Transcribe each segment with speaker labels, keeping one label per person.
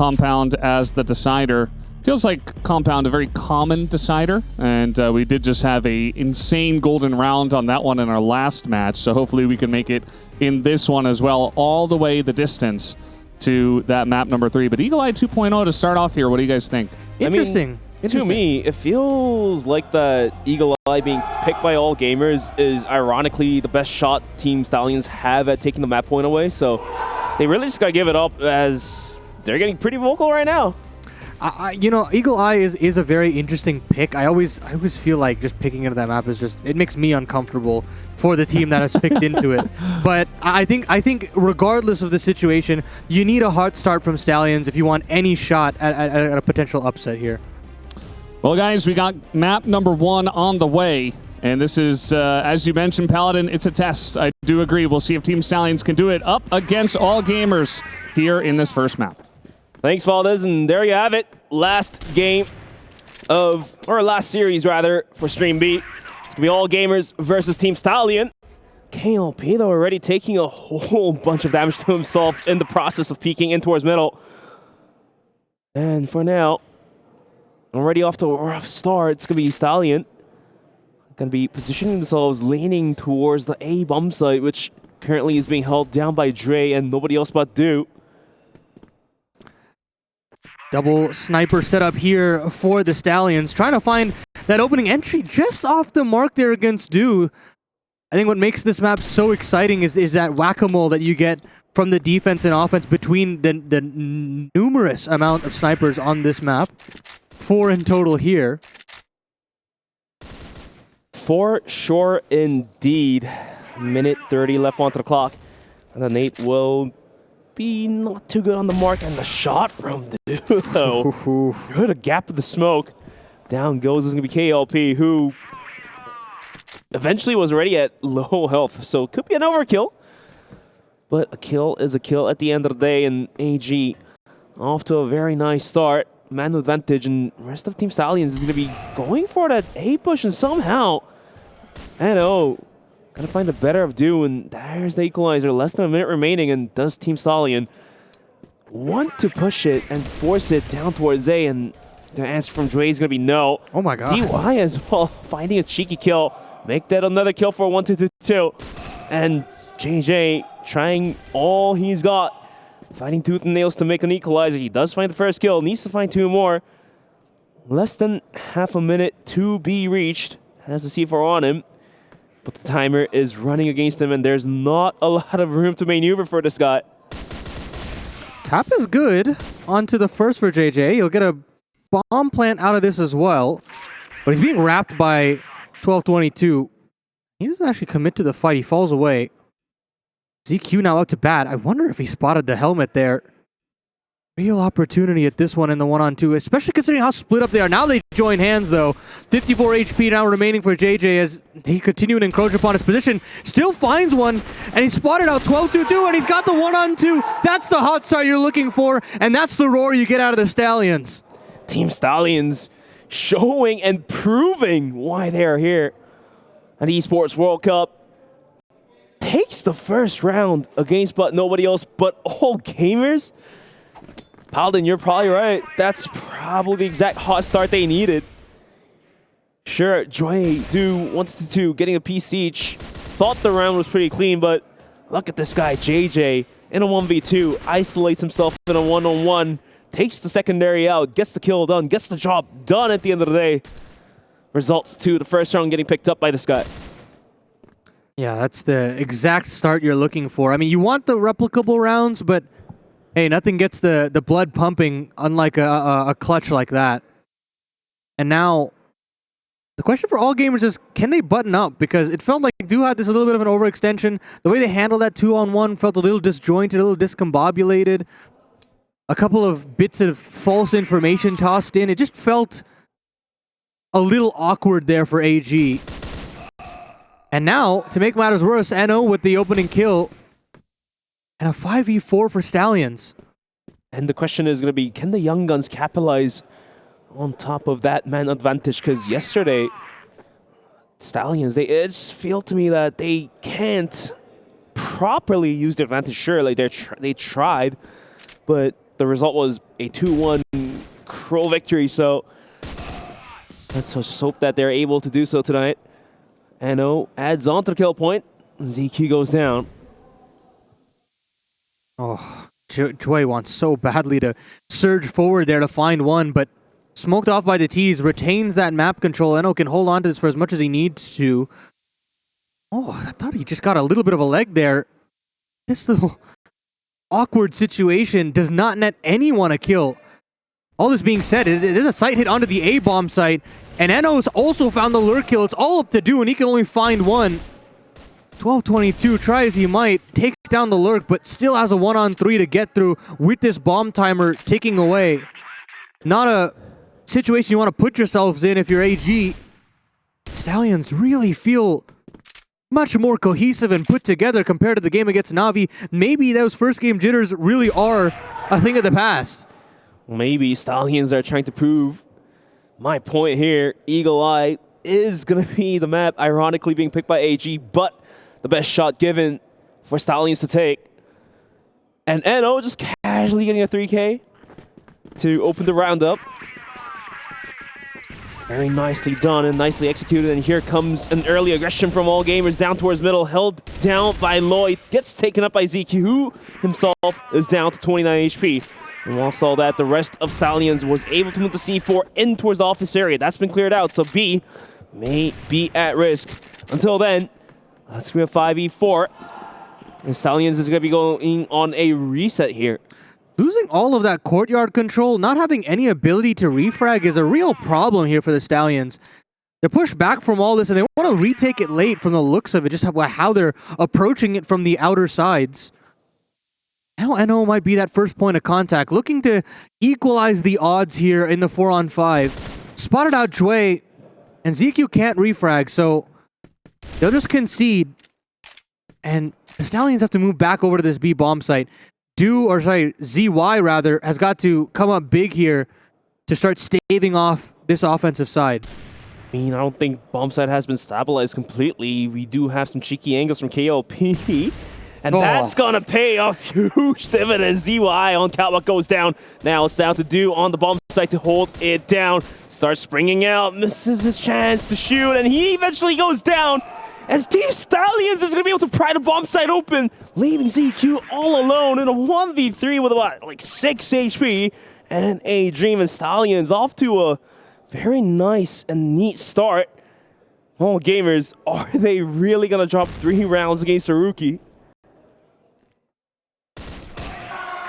Speaker 1: Compound as the decider. Feels like Compound a very common decider, and we did just have a insane golden round on that one in our last match, so hopefully we can make it in this one as well, all the way the distance to that map number 3. But Eagle-Eye 2.0 to start off here, what do you guys think?
Speaker 2: Interesting.
Speaker 3: To me, it feels like the Eagle-Eye being picked by all gamers is ironically the best shot Team Stallions have at taking the map point away, so they really just gotta give it up as they're getting pretty vocal right now.
Speaker 2: You know, Eagle-Eye is a very interesting pick. I always feel like just picking into that map is just, it makes me uncomfortable for the team that has picked into it. But I think regardless of the situation, you need a hard start from Stallions if you want any shot at a potential upset here.
Speaker 1: Well, guys, we got map number 1 on the way. And this is, as you mentioned, Paladin, it's a test. I do agree. We'll see if Team Stallions can do it up against all gamers here in this first map.
Speaker 3: Thanks, Valdez, and there you have it. Last game of, or last series rather, for Stream B. It's gonna be all gamers versus Team Stallion. KLP though already taking a whole bunch of damage to himself in the process of peeking in towards middle. And for now, already off to a rough start. It's gonna be Stallion. Gonna be positioning themselves, leaning towards the A bomb site, which currently is being held down by Dre and nobody else but Do.
Speaker 2: Double sniper setup here for the Stallions, trying to find that opening entry just off the mark there against Do. I think what makes this map so exciting is that whack-a-mole that you get from the defense and offense between the numerous amount of snipers on this map. 4 in total here.
Speaker 3: For sure indeed. Minute 30 left onto the clock. And the Nate will be not too good on the mark, and the shot from Do though. Through the gap of the smoke. Down goes is gonna be KLP, who eventually was already at low health, so it could be an overkill. But a kill is a kill at the end of the day, and AG off to a very nice start. Man advantage, and the rest of Team Stallions is gonna be going for that A push, and somehow, I know, gotta find the better of Do, and there's the equalizer. Less than a minute remaining, and does Team Stallion want to push it and force it down towards A? And the answer from Dre is gonna be no.
Speaker 2: Oh my god.
Speaker 3: TY as well, finding a cheeky kill. Make that another kill for 1-2-2. And JJ trying all he's got. Fighting tooth and nails to make an equalizer. He does find the first kill, needs to find 2 more. Less than half a minute to be reached. Has the C4 on him. But the timer is running against him, and there's not a lot of room to maneuver for this guy.
Speaker 2: Tap is good. On to the first for JJ. He'll get a bomb plant out of this as well. But he's being wrapped by 1222. He doesn't actually commit to the fight. He falls away. ZQ now up to bat. I wonder if he spotted the helmet there. Real opportunity at this one in the 1-on-2, especially considering how split up they are. Now they join hands, though. 54 HP now remaining for JJ as he continued to encroach upon his position. Still finds one, and he spotted out 12-2-2, and he's got the 1-on-2. That's the hot start you're looking for, and that's the roar you get out of the Stallions.
Speaker 3: Team Stallions showing and proving why they are here at Esports World Cup. Takes the first round against but nobody else but all gamers. Paladin, you're probably right. That's probably the exact hot start they needed. Sure, Dre, Do, 1-2, getting a piece each. Thought the round was pretty clean, but look at this guy, JJ, in a 1v2, isolates himself in a 1-on-1, takes the secondary out, gets the kill done, gets the job done at the end of the day. Results to the first round getting picked up by this guy.
Speaker 2: Yeah, that's the exact start you're looking for. I mean, you want the replicable rounds, but hey, nothing gets the blood pumping unlike a clutch like that. And now, the question for all gamers is, can they button up? Because it felt like Do had this a little bit of an overextension. The way they handled that 2-on-1 felt a little disjointed, a little discombobulated. A couple of bits of false information tossed in. It just felt a little awkward there for AG. And now, to make matters worse, NO with the opening kill. And a 5v4 for Stallions.
Speaker 3: And the question is going to be, can the Young Guns capitalize on top of that man advantage? Because yesterday, Stallions, it just feel to me that they can't properly use the advantage. Sure, like they tried, but the result was a 2-1 Crow victory. So let's just hope that they're able to do so tonight. NO adds on to the kill point. ZQ goes down.
Speaker 2: Oh, Joy wants so badly to surge forward there to find one, but smoked off by the T's, retains that map control. NO can hold on to this for as much as he needs to. Oh, I thought he just got a little bit of a leg there. This little awkward situation does not net anyone a kill. All this being said, it is a site hit onto the A-bomb site, and NO's also found the lurk kill. It's all up to Do, and he can only find one. 12-22, try as he might, takes down the lurk, but still has a 1-on-3 to get through with this bomb timer ticking away. Not a situation you want to put yourselves in if you're AG. Stallions really feel much more cohesive and put together compared to the game against Na'Vi. Maybe those first game jitters really are a thing of the past.
Speaker 3: Maybe Stallions are trying to prove my point here. Eagle Eye is going to be the map, ironically being picked by AG, but the best shot given for Stallions to take. And NO just casually getting a 3K to open the round up. Very nicely done and nicely executed. And here comes an early aggression from All Gamers down towards middle, held down by Lloyd. Gets taken up by ZQ, who himself is down to 29 HP. And whilst all that, the rest of Stallions was able to move the C4 in towards the office area. That's been cleared out, so B may be at risk. Until then, let's go 5v4. And Stallions is going to be going on a reset here.
Speaker 2: Losing all of that courtyard control, not having any ability to refrag is a real problem here for the Stallions. They're pushed back from all this, and they want to retake it late from the looks of it, just how they're approaching it from the outer sides. Now NO might be that first point of contact, looking to equalize the odds here in the 4-on-5. Spotted out Jue, and ZQ can't refrag, so they'll just concede. And the Stallions have to move back over to this B bomb site. ZY rather, has got to come up big here to start staving off this offensive side.
Speaker 3: I mean, I don't think bomb site has been stabilized completely. We do have some cheeky angles from KLP. And that's going to pay off huge dividends. ZY on catwalk goes down. Now it's down to Do on the bomb site to hold it down. Starts springing out, misses his chance to shoot, and he eventually goes down. As Team Stallions is going to be able to pry the bomb site open, leaving ZQ all alone in a 1v3 with about like 6 HP. And a Dream and Stallions off to a very nice and neat start. All Gamers, are they really going to drop 3 rounds against a rookie?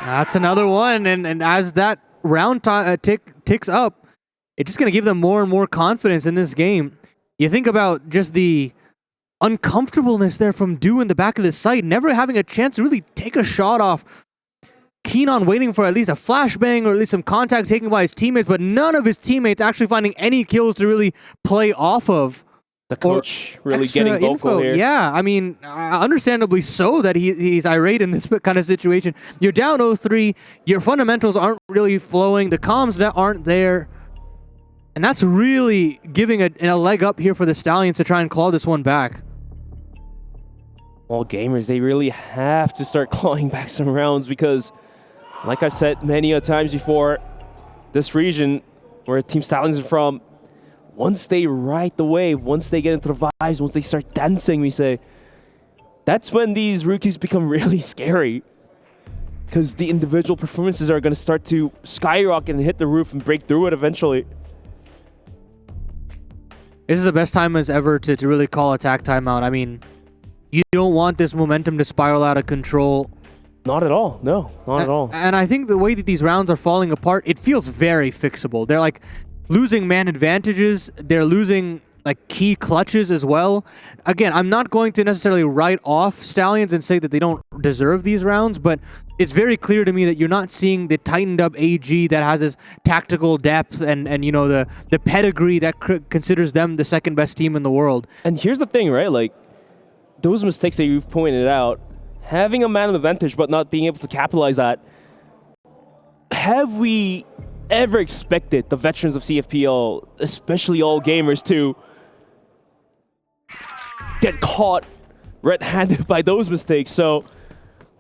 Speaker 2: That's another one, and as that round ticks up, it's just going to give them more and more confidence in this game. You think about just the uncomfortableness there from Do in the back of the site, never having a chance to really take a shot off. Keen on waiting for at least a flashbang or at least some contact taken by his teammates, but none of his teammates actually finding any kills to really play off of.
Speaker 3: The coach really getting vocal here.
Speaker 2: Yeah, I mean, understandably so that he's irate in this kind of situation. You're down 0-3, your fundamentals aren't really flowing, the comms aren't there, and that's really giving a leg up here for the Stallions to try and claw this one back.
Speaker 3: All Gamers, they really have to start clawing back some rounds because, like I've said many a times before, this region where Team Stallions are from, once they ride the wave, once they get into the vibes, once they start dancing, we say, that's when these rookies become really scary. Because the individual performances are going to start to skyrocket and hit the roof and break through it eventually.
Speaker 2: This is the best time as ever to really call attack timeout. I mean, you don't want this momentum to spiral out of control.
Speaker 3: Not at all. No, not at all.
Speaker 2: And I think the way that these rounds are falling apart, it feels very fixable. They're like losing man advantages. They're losing like key clutches as well. Again, I'm not going to necessarily write off Stallions and say that they don't deserve these rounds, but it's very clear to me that you're not seeing the tightened up AG that has this tactical depth and you know the pedigree that considers them the second best team in the world.
Speaker 3: And here's the thing, right? Like those mistakes that you've pointed out, having a man advantage but not being able to capitalize that. Have we ever expected the veterans of CFPL, especially All Gamers, to get caught red-handed by those mistakes? So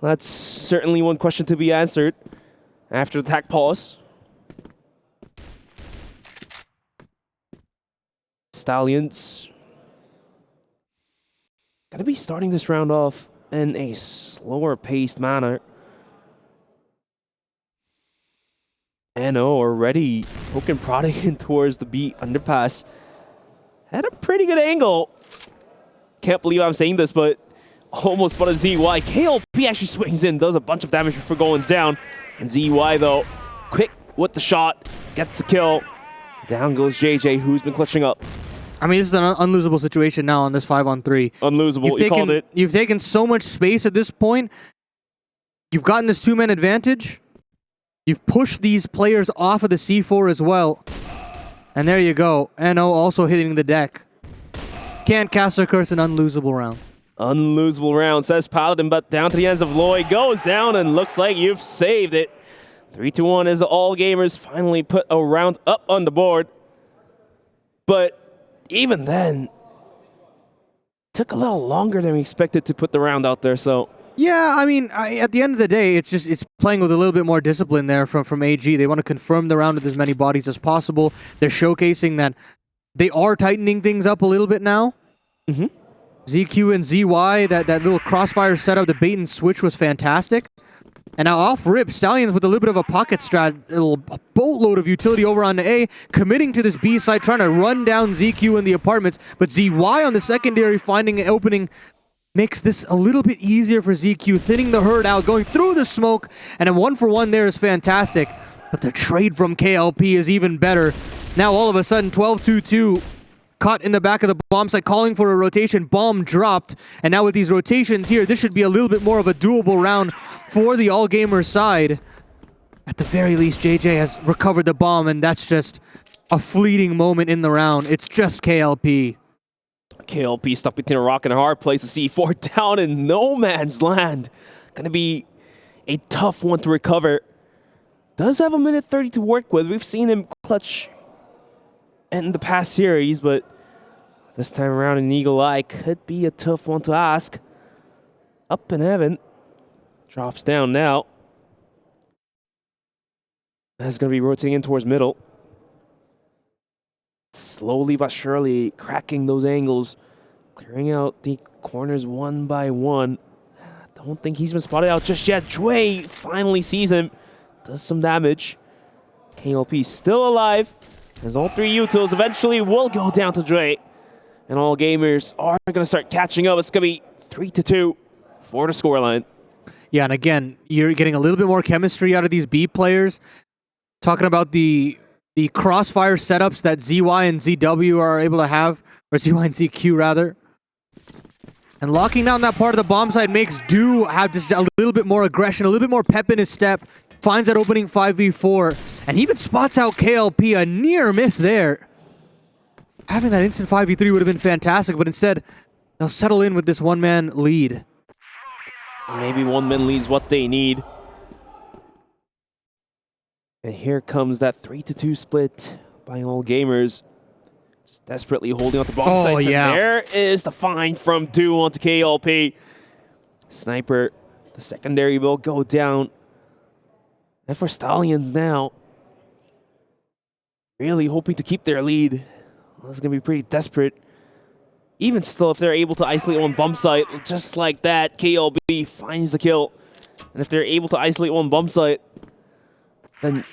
Speaker 3: that's certainly one question to be answered. after the attack pause. Stallions gonna be starting this round off in a slower paced manner. NO already poking, prodding in towards the B underpass. Had a pretty good angle. Can't believe I'm saying this, but almost spotted ZY. KLP actually swings in, does a bunch of damage before going down. And ZY, though, quick with the shot, gets the kill. Down goes JJ, who's been clutching up.
Speaker 2: I mean, this is an unlosable situation now on this 5-on-3.
Speaker 3: Unlosable, you called it.
Speaker 2: You've taken so much space at this point. You've gotten this 2-man advantage. You've pushed these players off of the C4 as well. And there you go. NO also hitting the deck. Can't cast a curse, an unlosable round.
Speaker 3: Unlosable round, says Paladin, but down to the ends of Lloyd. Goes down and looks like you've saved it. 3-1 as all gamers finally put a round up on the board. But even then, took a little longer than we expected to put the round out there, so...
Speaker 2: Yeah, I mean, at the end of the day, it's playing with a little bit more discipline there from AG. They want to confirm the round with as many bodies as possible. They're showcasing that they are tightening things up a little bit now.
Speaker 3: Mm-hmm.
Speaker 2: ZQ and ZY, that little crossfire setup, the bait and switch was fantastic. And now off rip, Stallions with a little bit of a pocket strat, a little boatload of utility over on the A, committing to this B side, trying to run down ZQ in the apartments. But ZY on the secondary, finding an opening, makes this a little bit easier for ZQ, thinning the herd out, going through the smoke, and a 1-for-1 there is fantastic. But the trade from KLP is even better. Now all of a sudden, 12-2-2, caught in the back of the bomb site, calling for a rotation, bomb dropped, and now with these rotations here, this should be a little bit more of a doable round for the all-gamer side. At the very least, JJ has recovered the bomb, and that's just a fleeting moment in the round. It's just KLP.
Speaker 3: KLP stuck between a rock and a hard place. The C4 down in no man's land. Gonna be a tough one to recover. Does have a minute 30 to work with. We've seen him clutch in the past series, but this time around in Eagle Eye could be a tough one to ask. Up in heaven. Drops down now. That's gonna be rotating in towards middle. Slowly but surely cracking those angles, clearing out the corners one by one. Don't think he's been spotted out just yet. Dre finally sees him, does some damage. KLP still alive, as all three utils eventually will go down to Dre. And all gamers are going to start catching up. It's going to be 3-2 for the scoreline.
Speaker 2: Yeah, and again, you're getting a little bit more chemistry out of these B players. Talking about the crossfire setups that ZY and ZW are able to have, or ZY and ZQ rather. And locking down that part of the bomb site makes Do have just a little bit more aggression, a little bit more pep in his step, finds that opening 5v4, and even spots out KLP, a near miss there. Having that instant 5v3 would have been fantastic, but instead, they'll settle in with this one-man lead.
Speaker 3: Maybe one-man lead is what they need. And here comes that 3-2 split by all gamers. Just desperately holding on to bomb sites.
Speaker 2: Yeah.
Speaker 3: And there is the find from Do onto KLP. Sniper, the secondary will go down. And for Stallions now, really hoping to keep their lead. Well, it's going to be pretty desperate. Even still, if they're able to isolate one bomb site, just like that, KLP finds the kill. And if they're able to isolate one bomb site, then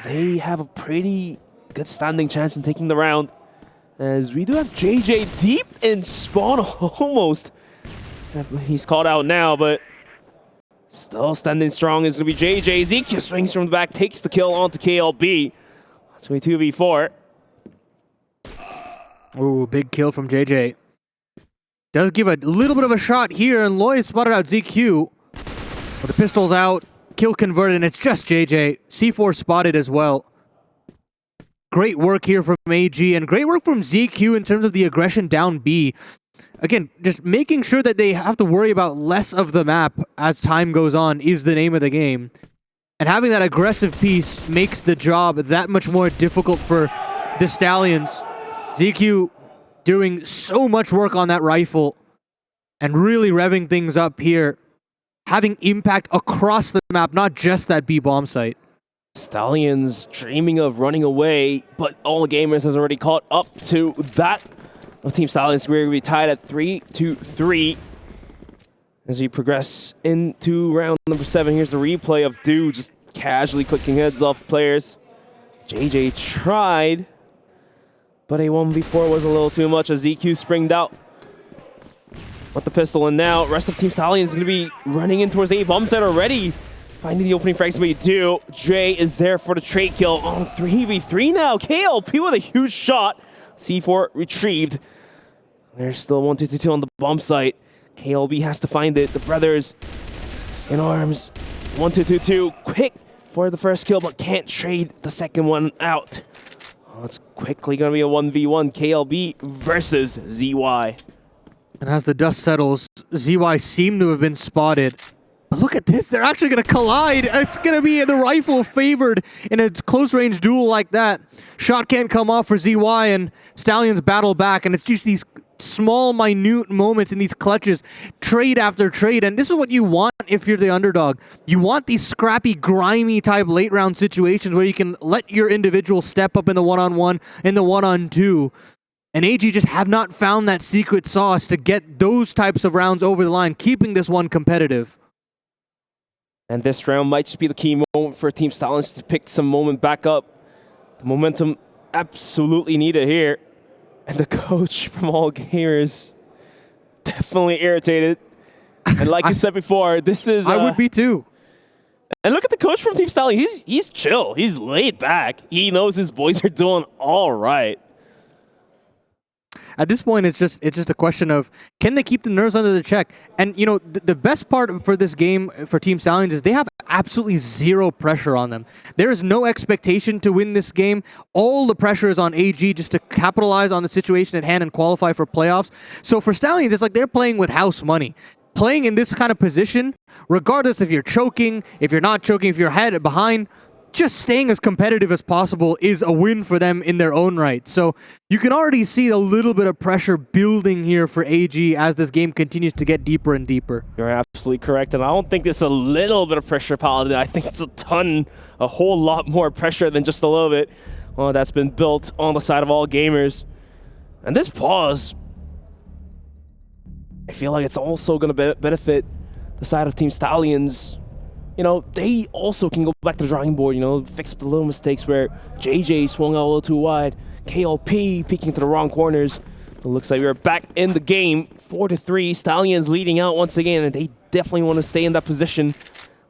Speaker 3: they have a pretty good standing chance in taking the round. As we do have JJ deep in spawn almost. He's called out now, but still standing strong is going to be JJ. ZQ swings from the back, takes the kill onto KLP. That's going to be 2v4.
Speaker 2: Ooh, big kill from JJ. Does give a little bit of a shot here, and Loy spotted out ZQ. But the pistol's out. Kill converted, and it's just JJ. C4 spotted as well. Great work here from AG, and great work from ZQ in terms of the aggression down B. Again, just making sure that they have to worry about less of the map as time goes on is the name of the game. And having that aggressive piece makes the job that much more difficult for the Stallions. ZQ doing so much work on that rifle and really revving things up here. Having impact across the map, not just that B bomb site.
Speaker 3: Stallions dreaming of running away, but All Gamers has already caught up to that. Team Stallions, we're going to be tied at 3-3 as we progress into round number 7. Here's the replay of Do just casually clicking heads off players. JJ tried, but a 1v4 was a little too much as EQ springed out with the pistol. And now rest of Team Stallions is going to be running in towards the bomb site already. Finding the opening frags, but you do. Jay is there for the trade kill on 3v3 now. KLP with a huge shot. C4 retrieved. There's still 1-2-2 on the bomb site. KLB has to find it. The brothers in arms. 1-2-2-2. Quick for the first kill, but can't trade the second one out. Oh, it's quickly going to be a 1v1. KLB versus ZY.
Speaker 2: And as the dust settles, ZY seem to have been spotted. But look at this, they're actually going to collide. It's going to be the rifle favored in a close-range duel like that. Shot can't come off for ZY, and Stallions battle back, and it's just these small, minute moments in these clutches, trade after trade, and this is what you want if you're the underdog. You want these scrappy, grimy type late-round situations where you can let your individual step up in the one-on-one, in the one-on-two. And AG just have not found that secret sauce to get those types of rounds over the line, keeping this one competitive.
Speaker 3: And this round might just be the key moment for Team Stallions to pick some moment back up. The momentum absolutely needed here. And the coach from All Gamers definitely irritated. And like you said before, this is...
Speaker 2: I would be too.
Speaker 3: And look at the coach from Team Stallions. He's chill. He's laid back. He knows his boys are doing all right.
Speaker 2: At this point, it's just a question of, can they keep the nerves under the check? And, you know, the best part for this game for Team Stallions is they have absolutely zero pressure on them. There is no expectation to win this game. All the pressure is on AG just to capitalize on the situation at hand and qualify for playoffs. So for Stallions, it's like they're playing with house money. Playing in this kind of position, regardless if you're choking, if you're not choking, if you're ahead behind, just staying as competitive as possible is a win for them in their own right. So you can already see a little bit of pressure building here for AG as this game continues to get deeper and deeper.
Speaker 3: You're absolutely correct, and I don't think it's a little bit of pressure, Paladin. I think it's a whole lot more pressure than just a little bit. Well, that's been built on the side of All Gamers. And this pause, I feel like it's also going to benefit the side of Team Stallions. You know, they also can go back to the drawing board, you know, fix the little mistakes where JJ swung out a little too wide, KLP peeking to the wrong corners. It looks like we're back in the game, 4-3, Stallions leading out once again, and they definitely want to stay in that position.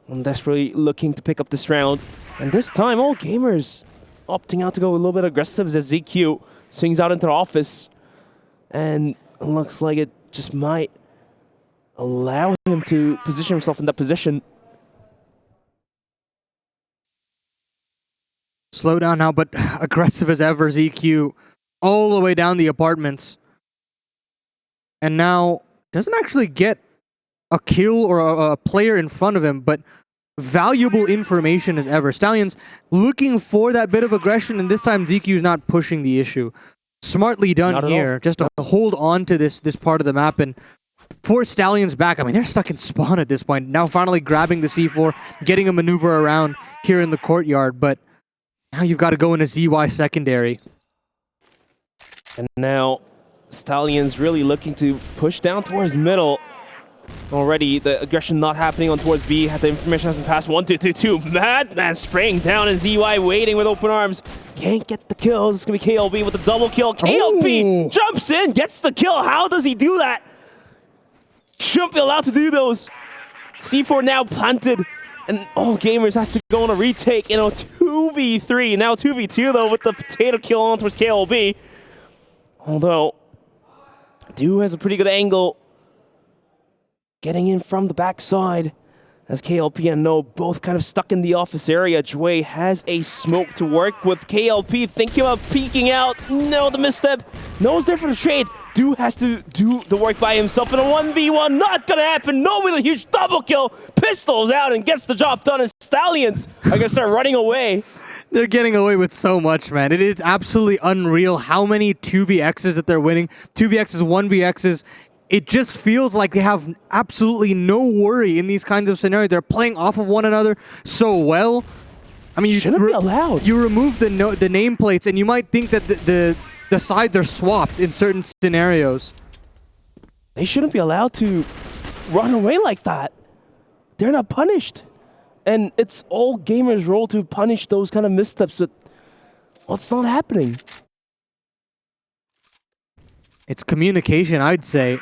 Speaker 3: I'm desperately looking to pick up this round. And this time, All Gamers opting out to go a little bit aggressive as ZQ swings out into the office. And it looks like it just might allow him to position himself in that position.
Speaker 2: Slow down now, but aggressive as ever, ZQ, all the way down the apartments. And now doesn't actually get a kill or a player in front of him, but valuable information as ever. Stallions looking for that bit of aggression, and this time ZQ is not pushing the issue. Smartly done here, just to hold on to this part of the map and force Stallions back. I mean, they're stuck in spawn at this point. Now finally grabbing the C4, getting a maneuver around here in the courtyard, but now you've got to go into ZY secondary.
Speaker 3: And now Stallions really looking to push down towards middle. Already the aggression not happening on towards B. The information has been passed. 1-2-2-2. Madman spraying down and ZY waiting with open arms. Can't get the kills. It's going to be KLB with the double kill. KLB jumps in, gets the kill. How does he do that? Shouldn't be allowed to do those. C4 now planted. And All Gamers has to go on a retake in a 2v3. Now 2v2 though with the potato kill on towards KLB. Although, Do has a pretty good angle. Getting in from the backside as KLP and No both kind of stuck in the office area. Jway has a smoke to work with. KLP thinking about peeking out. No, the misstep. No's there for the trade. Do has to do the work by himself in a 1v1. Not gonna happen. No with a huge double kill. Pistols out and gets the job done. And Stallions are gonna start running away.
Speaker 2: They're getting away with so much, man. It is absolutely unreal how many 2vx's that they're winning. 2vx's, 1vx's. It just feels like they have absolutely no worry in these kinds of scenarios. They're playing off of one another so well. I mean,
Speaker 3: shouldn't be allowed.
Speaker 2: You remove the nameplates, and you might think that the sides are swapped in certain scenarios.
Speaker 3: They shouldn't be allowed to run away like that. They're not punished. And it's all gamers' role to punish those kind of missteps. But what's not happening?
Speaker 2: It's communication, I'd say.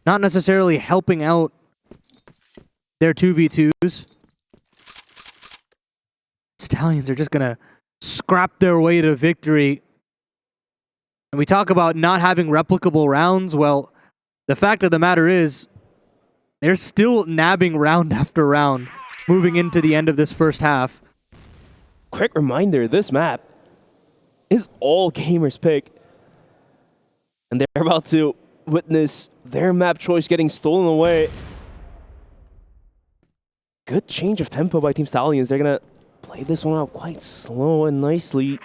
Speaker 2: Not necessarily helping out their 2v2s. Stallions are just going to scrap their way to victory. And we talk about not having replicable rounds. Well, the fact of the matter is, they're still nabbing round after round, moving into the end of this first half.
Speaker 3: Quick reminder, this map is all gamers' pick. And they're about to witness their map choice getting stolen away. Good change of tempo by Team Stallions. They're going to play this one out quite slow and nicely.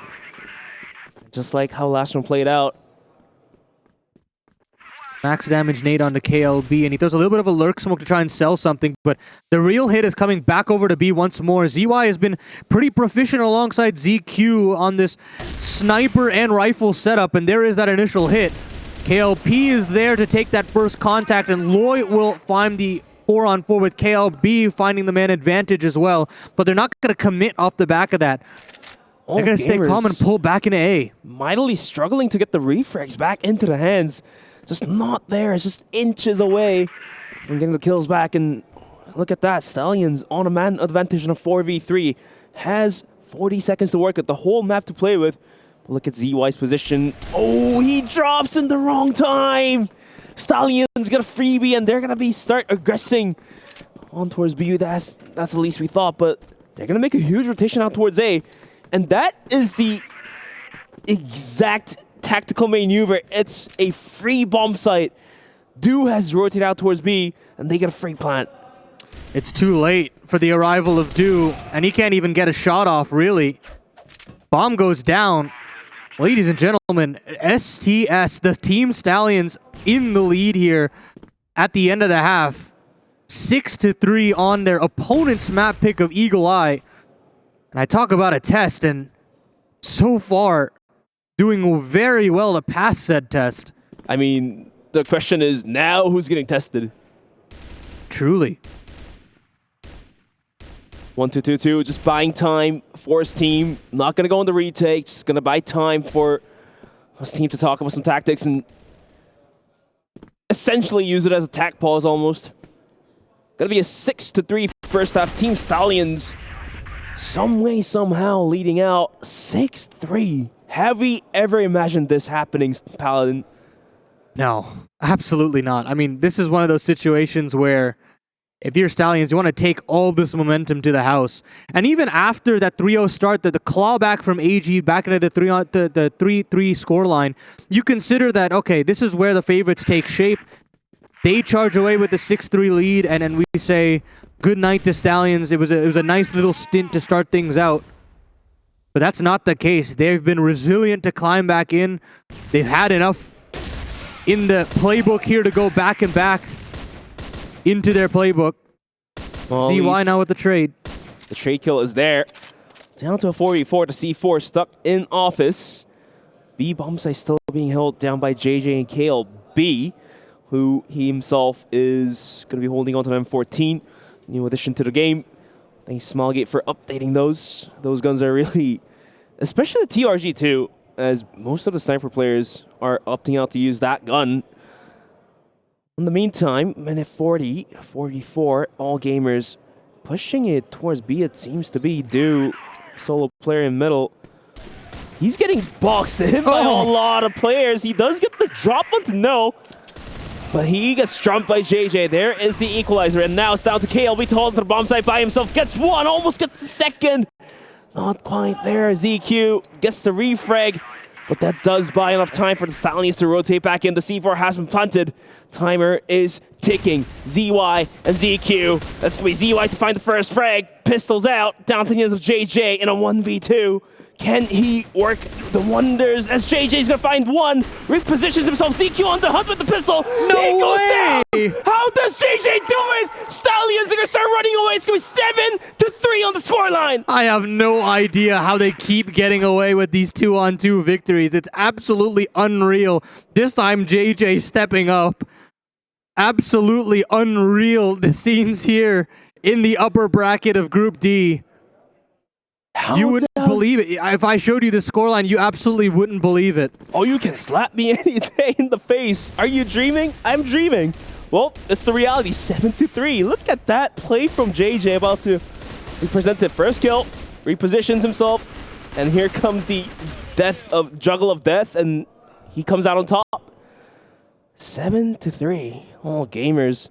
Speaker 3: Just like how last one played out.
Speaker 2: Max damage nade onto KLB, and he throws a little bit of a lurk smoke to try and sell something, but the real hit is coming back over to B once more. ZY has been pretty proficient alongside ZQ on this sniper and rifle setup, and there is that initial hit. KLP is there to take that first contact, and Loy will find the 4-on-4 with KLB finding the man advantage as well, but they're not going to commit off the back of that. They're going to stay calm and pull back into A.
Speaker 3: Mightily struggling to get the refrags back into the hands. Just not there. It's just inches away from getting the kills back. And look at that. Stallions on a man advantage in a 4v3. Has 40 seconds to work with, the whole map to play with. But look at ZY's position. Oh, he drops in the wrong time. Stallions get a freebie, and they're going to start aggressing on towards B. That's the least we thought. But they're going to make a huge rotation out towards A. And that is the exact tactical maneuver. It's a free bomb site. Do has rotated out towards B, and they get a free plant.
Speaker 2: It's too late for the arrival of Do, and he can't even get a shot off, really. Bomb goes down. Ladies and gentlemen, STS, the Team Stallions in the lead here at the end of the half. 6-3 on their opponent's map pick of Eagle Eye. And I talk about a test, and so far, doing very well to pass said test.
Speaker 3: I mean, the question is now who's getting tested?
Speaker 2: Truly.
Speaker 3: 1-2-2-2, just buying time for his team. Not going to go on the retake, just going to buy time for his team to talk about some tactics and essentially use it as a tack pause almost. Going to be a 6-3 first half. Team Stallions some way, somehow leading out 6-3. Have we ever imagined this happening, Paladin?
Speaker 2: No, absolutely not. I mean, this is one of those situations where if you're Stallions, you want to take all this momentum to the house. And even after that 3-0 start, the clawback from AG back into the 3-3 scoreline, you consider that, okay, this is where the favorites take shape. They charge away with the 6-3 lead, and we say, good night to Stallions. It was a nice little stint to start things out. But that's not the case. They've been resilient to climb back in. They've had enough in the playbook here to go back and back into their playbook.
Speaker 3: Well,
Speaker 2: ZY now with the trade.
Speaker 3: The trade kill is there. Down to a 4v4 to C4, stuck in office. B bomb site still being held down by JJ and KLB, who he himself is going to be holding on to the M14. New addition to the game. Thanks Smilegate for updating those. Those guns are really, especially the TRG too, as most of the sniper players are opting out to use that gun. In the meantime, minute 40, 4v4, all gamers pushing it towards B. It seems to be Do, solo player in middle. He's getting boxed in by a lot of players. He does get the drop onto No, but he gets jumped by JJ. There is the equalizer, and now it's down to KLB to hold onto the bomb site by himself. Gets one, almost gets the second. Not quite there. ZQ gets the refrag, but that does buy enough time for the Stallions to rotate back in. The C4 has been planted. Timer is ticking. ZY and ZQ. That's going to be ZY to find the first frag. pistols out, down to the hands of JJ in a 1v2. Can he work the wonders as JJ's gonna find one, repositions himself, ZQ on the hunt with the pistol.
Speaker 2: No
Speaker 3: he goes
Speaker 2: way!
Speaker 3: down! How does JJ do it? Stallions are gonna start running away. It's gonna be 7-3 on the scoreline.
Speaker 2: I have no idea how they keep getting away with these 2-on-2 victories. It's absolutely unreal. This time JJ stepping up. Absolutely unreal, the scenes here in the upper bracket of Group D. You wouldn't believe it. If I showed you the scoreline, you absolutely wouldn't believe it.
Speaker 3: Oh, you can slap me any day in the face. Are you dreaming? I'm dreaming. Well, it's the reality, 7-3. Look at that play from JJ, about to represent it. First kill, repositions himself, and here comes the juggle of death, and he comes out on top. 7-3. All gamers.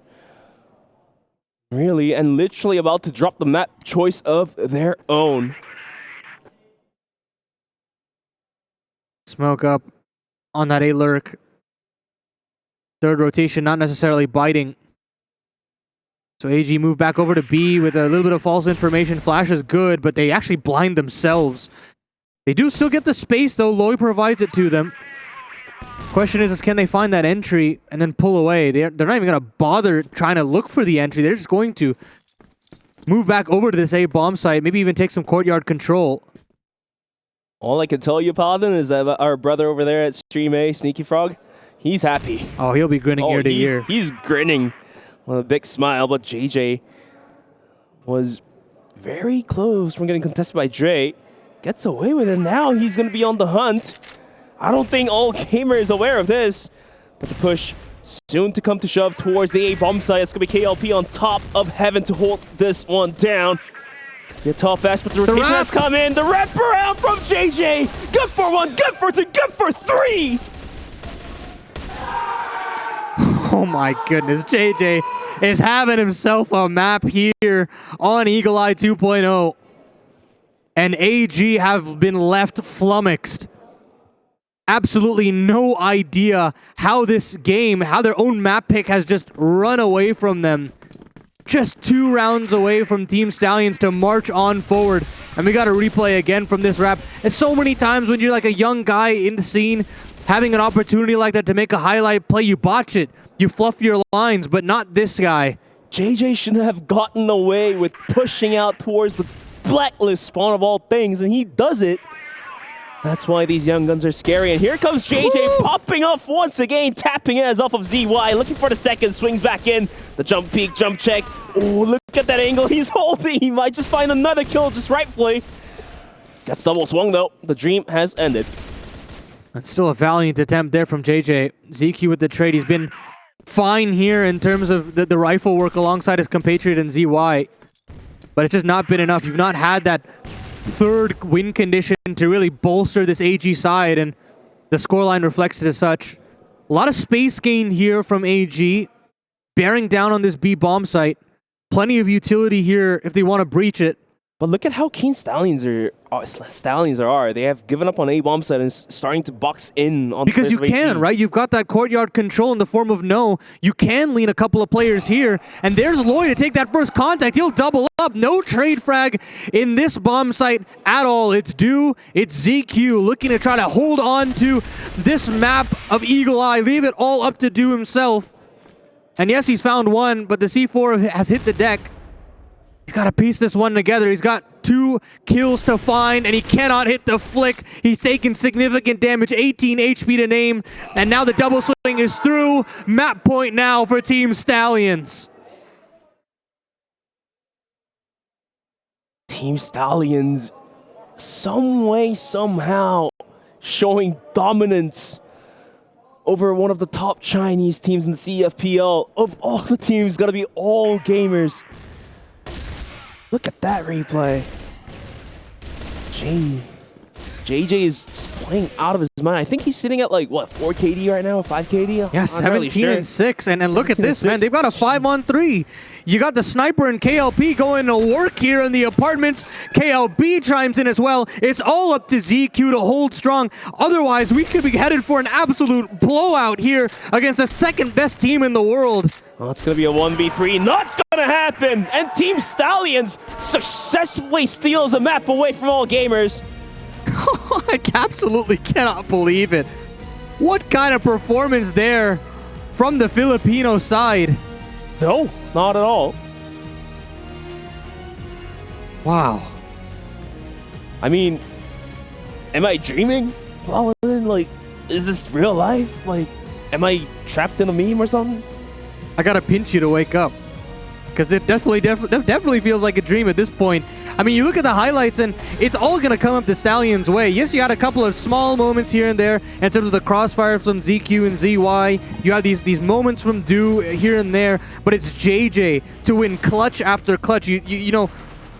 Speaker 3: Really, and literally about to drop the map choice of their own.
Speaker 2: Smoke up on that A lurk. Third rotation, not necessarily biting. So AG move back over to B with a little bit of false information. Flash is good, but they actually blind themselves. They do still get the space, though. Loy provides it to them. Question is can they find that entry and then pull away? They're not even going to bother trying to look for the entry. They're just going to move back over to this A bomb site, maybe even take some courtyard control.
Speaker 3: All I can tell you, Paladin, is that our brother over there at Stream A, Sneaky Frog, he's happy.
Speaker 2: Oh, he'll be grinning ear to ear.
Speaker 3: He's grinning with a big smile, but JJ was very close from getting contested by Dre. Gets away with it. Now he's going to be on the hunt. I don't think all gamer is aware of this, but the push soon to come to shove towards the A bomb site. It's going to be KLP on top of heaven to hold this one down. Get tough fast, but the rotation has come in. The wrap around from JJ. Good for one, good for two, good for three.
Speaker 2: Oh my goodness, JJ is having himself a map here on Eagle-Eye 2.0. And AG have been left flummoxed. Absolutely no idea how this game, how their own map pick has just run away from them. Just 2 rounds away from Team Stallions to march on forward. And we got a replay again from this rap. And so many times when you're like a young guy in the scene, having an opportunity like that to make a highlight play, you botch it. You fluff your lines, but not this guy.
Speaker 3: JJ shouldn't have gotten away with pushing out towards the blacklist spawn of all things, and he does it. That's why these young guns are scary. And here comes JJ popping off once again, tapping his off of ZY, looking for the second, swings back in. The jump peek, jump check. Oh, look at that angle he's holding. He might just find another kill just rightfully. Gets double swung though. The dream has ended.
Speaker 2: That's still a valiant attempt there from JJ. ZQ with the trade. He's been fine here in terms of the rifle work alongside his compatriot in ZY. But it's just not been enough. You've not had that third win condition to really bolster this AG side, and the scoreline reflects it as such. A lot of space gained here from AG, bearing down on this B bomb site. Plenty of utility here if they want to breach it.
Speaker 3: But look at how keen Stallions are. They have given up on A bomb site and starting to box in on
Speaker 2: because you can, right? You've got that courtyard control in the form of no. You can lean a couple of players here, and there's Loy to take that first contact. He'll double up. No trade frag in this bomb site at all. It's due. It's ZQ looking to try to hold on to this map of Eagle-Eye. Leave it all up to Do himself. And yes, he's found one, but the C4 has hit the deck. He's got to piece this one together. He's got 2 kills to find, and he cannot hit the flick. He's taken significant damage, 18 HP to name, and now the double swing is through. Map point now for Team Stallions.
Speaker 3: Team Stallions, some way, somehow, showing dominance over one of the top Chinese teams in the CFPL. Of all the teams, gotta be all gamers. Look at that replay. JJ is playing out of his mind. I think he's sitting at like, what, 4 KD right now? 5 KD?
Speaker 2: Yeah, 17 and 6. And look at this, man. They've got a 5-on-3. You got the sniper and KLP going to work here in the apartments. KLB chimes in as well. It's all up to ZQ to hold strong. Otherwise, we could be headed for an absolute blowout here against the second best team in the world.
Speaker 3: Oh, it's going to be a 1v3. Not going to happen. And Team Stallions successfully steals the map away from All Gamers.
Speaker 2: I absolutely cannot believe it. What kind of performance there from the Filipino side?
Speaker 3: No, not at all.
Speaker 2: Wow.
Speaker 3: I mean, am I dreaming? Well, like, is this real life? Like, am I trapped in a meme or something?
Speaker 2: I gotta pinch you to wake up, because it definitely feels like a dream at this point. I mean, you look at the highlights, and it's all gonna come up the Stallions' way. Yes, you had a couple of small moments here and there in terms of the crossfire from ZQ and ZY. You had these moments from Do here and there, but it's JJ to win clutch after clutch. You know,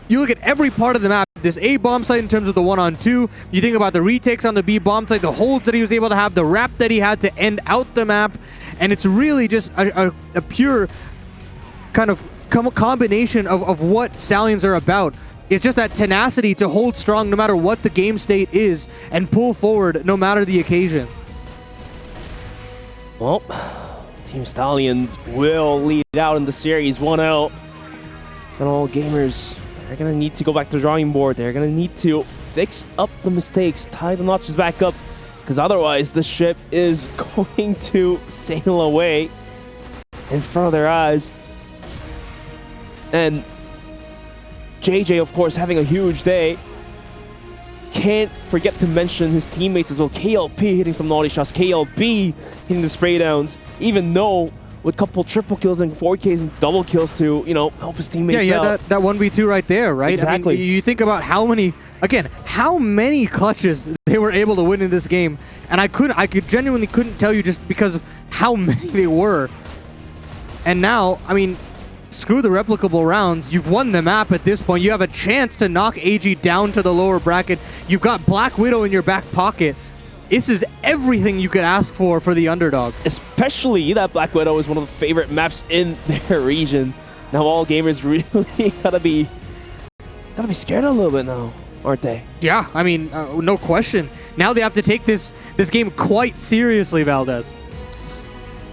Speaker 2: you look at every part of the map. This A bomb site in terms of the 1-on-2. You think about the retakes on the B bomb site, the holds that he was able to have, the wrap that he had to end out the map. And it's really just a pure kind of combination of what Stallions are about. It's just that tenacity to hold strong no matter what the game state is and pull forward no matter the occasion.
Speaker 3: Well, Team Stallions will lead out in the series 1-0. And All Gamers, they're going to need to go back to the drawing board. They're going to need to fix up the mistakes, tie the notches back up, because otherwise the ship is going to sail away in front of their eyes. And JJ, of course, having a huge day. Can't forget to mention his teammates as well. KLP hitting some naughty shots. KLB hitting the spray downs, even though with a couple triple kills and 4Ks and double kills to, you know, help his teammates out.
Speaker 2: Yeah, that 1v2 right there, right?
Speaker 3: Exactly.
Speaker 2: I mean, you think about how many clutches they were able to win in this game, and I genuinely couldn't tell you just because of how many they were. And now, I mean, screw the replicable rounds. You've won the map at this point. You have a chance to knock AG down to the lower bracket. You've got Black Widow in your back pocket. This is everything you could ask for the underdog.
Speaker 3: Especially that Black Widow is one of the favorite maps in their region. Now All Gamers really gotta be scared a little bit now, aren't they?
Speaker 2: Yeah, I mean, no question. Now they have to take this game quite seriously, Valdez.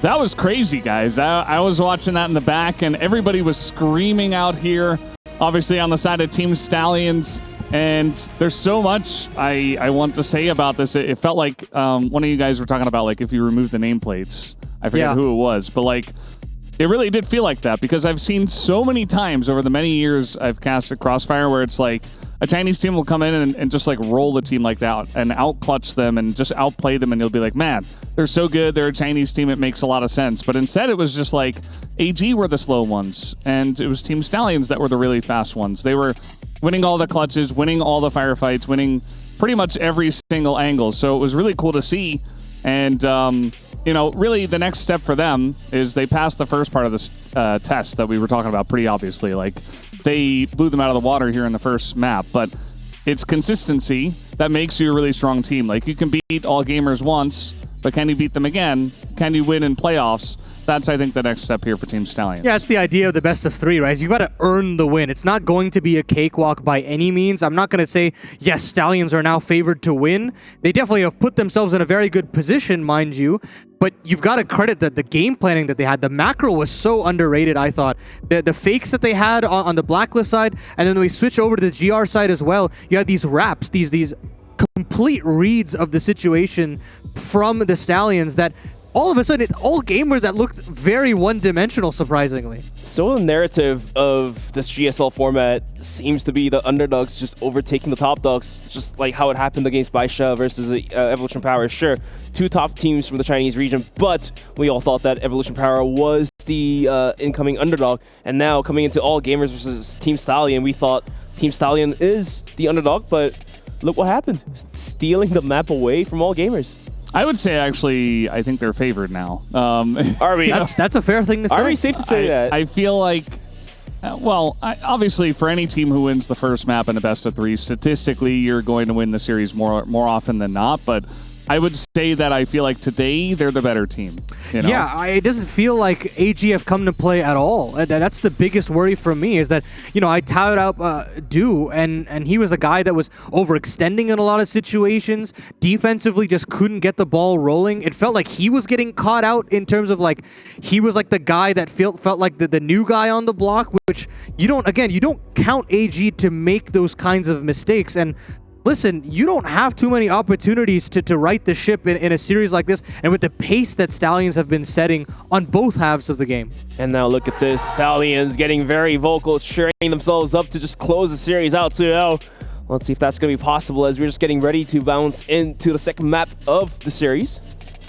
Speaker 1: That was crazy, guys. I was watching that in the back, and everybody was screaming out here, obviously on the side of Team Stallions. And there's so much I want to say about this. It felt like one of you guys were talking about, like, if you remove the nameplates. I forget who it was, but, like, it really did feel like that, because I've seen so many times over the many years I've cast at CROSSFIRE where it's like a Chinese team will come in and just like roll the team like that and out-clutch them and just outplay them, and you'll be like, man, they're so good, they're a Chinese team, it makes a lot of sense. But instead it was just like AG were the slow ones, and it was Team Stallions that were the really fast ones. They were winning all the clutches, winning all the firefights, winning pretty much every single angle. So it was really cool to see. And you know, really the next step for them is they passed the first part of this test that we were talking about pretty obviously. Like, they blew them out of the water here in the first map, but it's consistency that makes you a really strong team. Like, you can beat All Gamers once, but can you beat them again? Can you win in playoffs? That's, I think, the next step here for Team Stallions. Yeah,
Speaker 2: it's the idea of the best of three, right? You've got to earn the win. It's not going to be a cakewalk by any means. I'm not going to say, yes, Stallions are now favored to win. They definitely have put themselves in a very good position, mind you. But you've got to credit the game planning that they had. The macro was so underrated, I thought. The fakes that they had on the Blacklist side, and then when we switch over to the GR side as well, you had these wraps, these complete reads of the situation from the Stallions that all of a sudden, all gamers that looked very one-dimensional, surprisingly.
Speaker 3: So the narrative of this GSL format seems to be the underdogs just overtaking the top dogs, just like how it happened against Baisha versus Evolution Power. Sure, two top teams from the Chinese region, but we all thought that Evolution Power was the incoming underdog. And now coming into All Gamers versus Team Stallion, we thought Team Stallion is the underdog, but look what happened. Stealing the map away from All Gamers.
Speaker 1: I would say, actually, I think they're favored now.
Speaker 3: Are we?
Speaker 2: That's a fair thing to say.
Speaker 3: Are we safe to say that?
Speaker 1: I feel like, well, obviously, for any team who wins the first map in a best of three, statistically, you're going to win the series more often than not. But I would say that I feel like today they're the better team. You know?
Speaker 2: Yeah, it doesn't feel like AG have come to play at all. That's the biggest worry for me is that, I touted up Du, and he was a guy that was overextending in a lot of situations, defensively just couldn't get the ball rolling. It felt like he was getting caught out in terms of like, he was like the guy that felt like the new guy on the block, which you don't count AG to make those kinds of mistakes. And listen, you don't have too many opportunities to right the ship in a series like this, and with the pace that Stallions have been setting on both halves of the game.
Speaker 3: And now look at this. Stallions getting very vocal, cheering themselves up to just close the series out 2-0. Let's see if that's going to be possible as we're just getting ready to bounce into the second map of the series.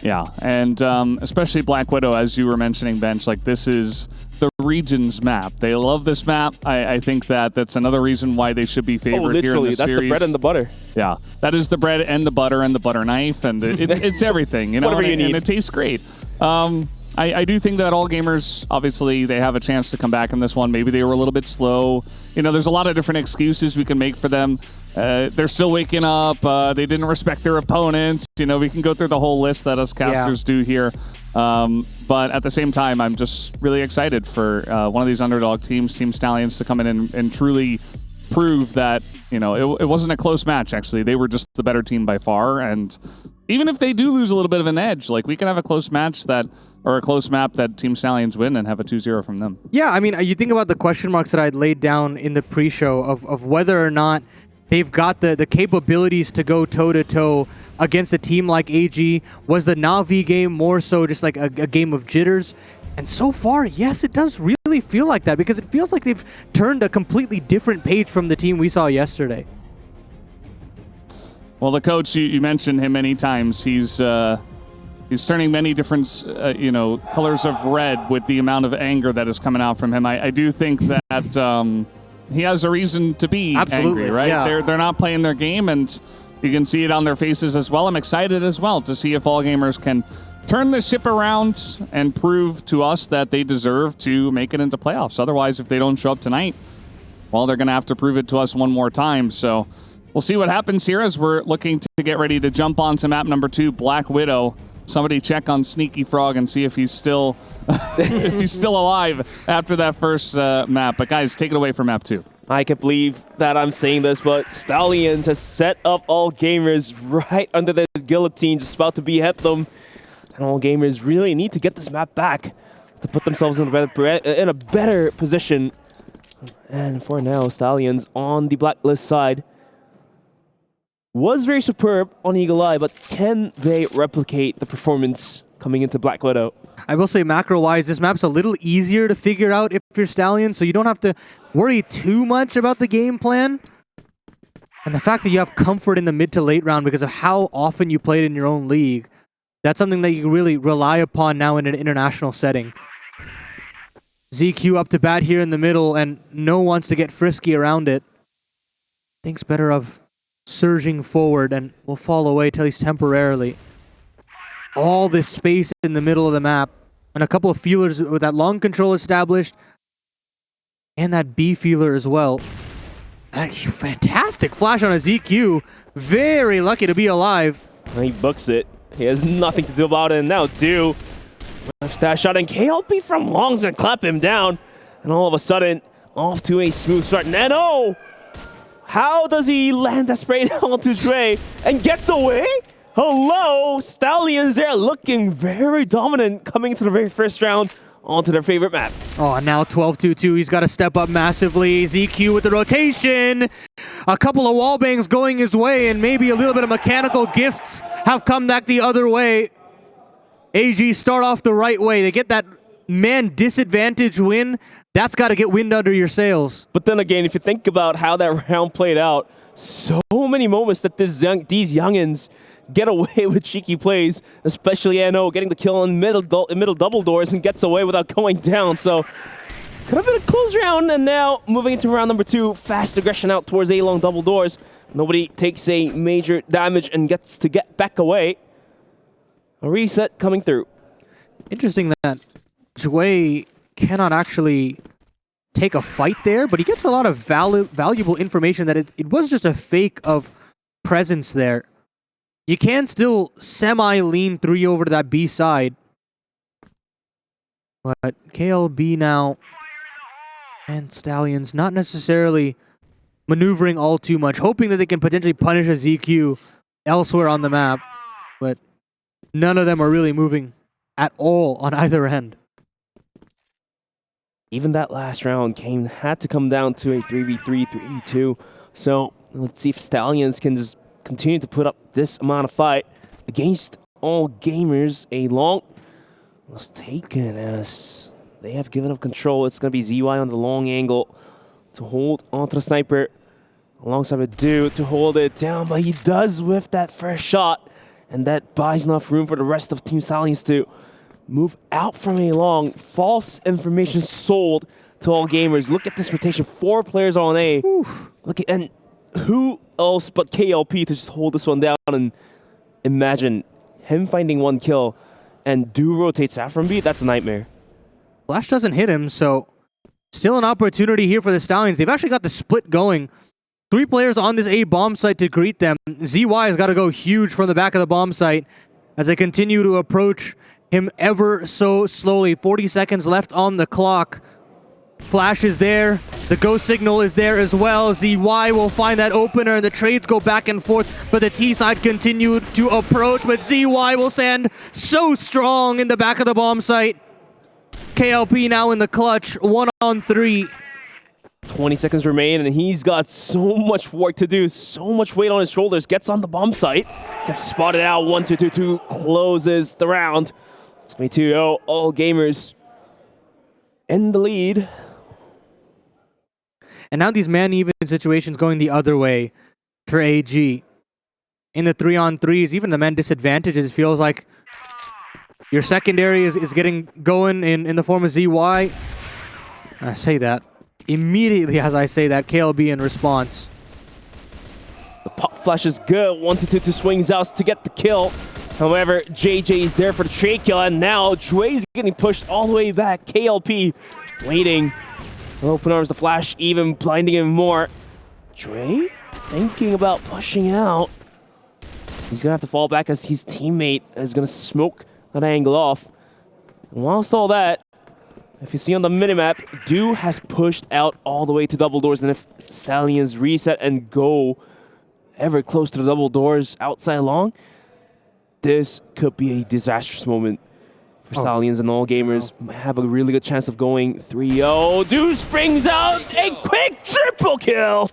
Speaker 1: Yeah, and especially Black Widow, as you were mentioning, Bench, like this is the region's map. They love this map. I think that's another reason why they should be favored here in the series.
Speaker 3: That's the bread and the butter.
Speaker 1: Yeah, that is the bread and the butter knife, and it's everything. Whatever
Speaker 3: you need.
Speaker 1: And it tastes great. I do think that all gamers, obviously, they have a chance to come back in this one. Maybe they were a little bit slow. There's a lot of different excuses we can make for them. They're still waking up. They didn't respect their opponents. We can go through the whole list that us casters do here. But at the same time, I'm just really excited for one of these underdog teams, Team Stallions, to come in and truly prove that, it wasn't a close match, actually. They were just the better team by far. And even if they do lose a little bit of an edge, like we can have a close match or a close map that Team Stallions win and have a 2-0 from them.
Speaker 2: Yeah, I mean, you think about the question marks that I'd laid down in the pre-show of whether or not they've got the capabilities to go toe-to-toe against a team like AG. Was the Na'Vi game more so just like a game of jitters? And so far, yes, it does really feel like that, because it feels like they've turned a completely different page from the team we saw yesterday.
Speaker 1: Well, the coach, you mentioned him many times. He's turning many different, colors of red with the amount of anger that is coming out from him. I do think that he has a reason to be angry, right?
Speaker 2: Yeah.
Speaker 1: They're not playing their game, and you can see it on their faces as well. I'm excited as well to see if all gamers can turn the ship around and prove to us that they deserve to make it into playoffs. Otherwise, if they don't show up tonight, well, they're going to have to prove it to us one more time. So we'll see what happens here as we're looking to get ready to jump on to map number 2, Black Widow. Somebody check on Sneaky Frog and see if he's still alive after that first map. But guys, take it away for map 2.
Speaker 3: I can't believe that I'm saying this, but Stallions has set up all gamers right under the guillotine, just about to behead them. And all gamers really need to get this map back to put themselves in a better position. And for now, Stallions on the blacklist side was very superb on Eagle Eye, but can they replicate the performance coming into Black Widow?
Speaker 2: I will say, macro-wise, this map's a little easier to figure out if you're Stallions, so you don't have to worry too much about the game plan. And the fact that you have comfort in the mid to late round because of how often you played in your own league, that's something that you really rely upon now in an international setting. ZQ up to bat here in the middle, and no wants to get frisky around it. Thinks better of surging forward and will fall away, at least temporarily. All this space in the middle of the map, and a couple of feelers with that long control established, and that B feeler as well. Fantastic flash on a ZQ. Very lucky to be alive.
Speaker 3: He books it. He has nothing to do about it, and now Du left that shot, and KLP from Long's gonna clap him down, and all of a sudden, off to a smooth start. Nano! How does he land that spray down to Trey and gets away? Hello, Stallions there looking very dominant coming into the very first round onto their favorite map.
Speaker 2: Oh, now 12-2-2. He's got to step up massively. ZQ with the rotation. A couple of wall bangs going his way, and maybe a little bit of mechanical gifts have come back the other way. AG start off the right way. They get that man disadvantage win. That's got to get wind under your sails.
Speaker 3: But then again, if you think about how that round played out, so many moments that these youngins get away with cheeky plays, especially NO getting the kill in middle double doors and gets away without going down. So could have been a close round, and now moving into round number 2, fast aggression out towards A long double doors. Nobody takes a major damage and gets to get back away. A reset coming through.
Speaker 2: Interesting that Jue cannot actually take a fight there, but he gets a lot of valuable information that it was just a fake of presence there. You can still semi-lean 3 over to that B side. But KLB now and Stallions not necessarily maneuvering all too much, hoping that they can potentially punish a ZQ elsewhere on the map. But none of them are really moving at all on either end.
Speaker 3: Even that last round had to come down to a 3v3, 3v2. So let's see if Stallions can just continue to put up this amount of fight against all gamers. A long was taken as they have given up control. It's going to be ZY on the long angle to hold onto the sniper alongside with Do to hold it down, but he does whiff that first shot, and that buys enough room for the rest of Team Stallions to move out from a long. False information sold to all gamers. Look at this rotation. 4 players on A.
Speaker 2: Oof.
Speaker 3: Look at, and who else but KLP to just hold this one down? And imagine him finding 1 kill and Do rotates out from B. That's a nightmare.
Speaker 2: Flash doesn't hit him, so still an opportunity here for the Stallions. They've actually got the split going. 3 players on this A bomb site to greet them. ZY has got to go huge from the back of the bomb site as they continue to approach him ever so slowly. 40 seconds left on the clock. Flash is there. The go signal is there as well. ZY will find that opener and the trades go back and forth, but the T side continue to approach, but ZY will stand so strong in the back of the bomb site. KLP now in the clutch, 1-on-3.
Speaker 3: 20 seconds remain, and he's got so much work to do, so much weight on his shoulders. Gets on the bomb site, gets spotted out. 1-2-2-2 closes the round. It's going to be 2-0. All gamers in the lead.
Speaker 2: And now these man-even situations going the other way for AG. In the 3-on-3s, even the man disadvantages, feels like your secondary is getting going in the form of ZY. I say that. Immediately as I say that, KLB in response.
Speaker 3: The pop flash is good. 1-2-2 swings out to get the kill. However, JJ is there for the trade kill, and now Dway's getting pushed all the way back. KLP waiting. Open arms the flash, even blinding him more. Dre thinking about pushing out. He's going to have to fall back as his teammate is going to smoke that angle off. And whilst all that, if you see on the minimap, Do has pushed out all the way to double doors, and if Stallions reset and go ever close to the double doors outside long, this could be a disastrous moment for Stallions, and all gamers have a really good chance of going 3-0. Do springs out a quick triple kill.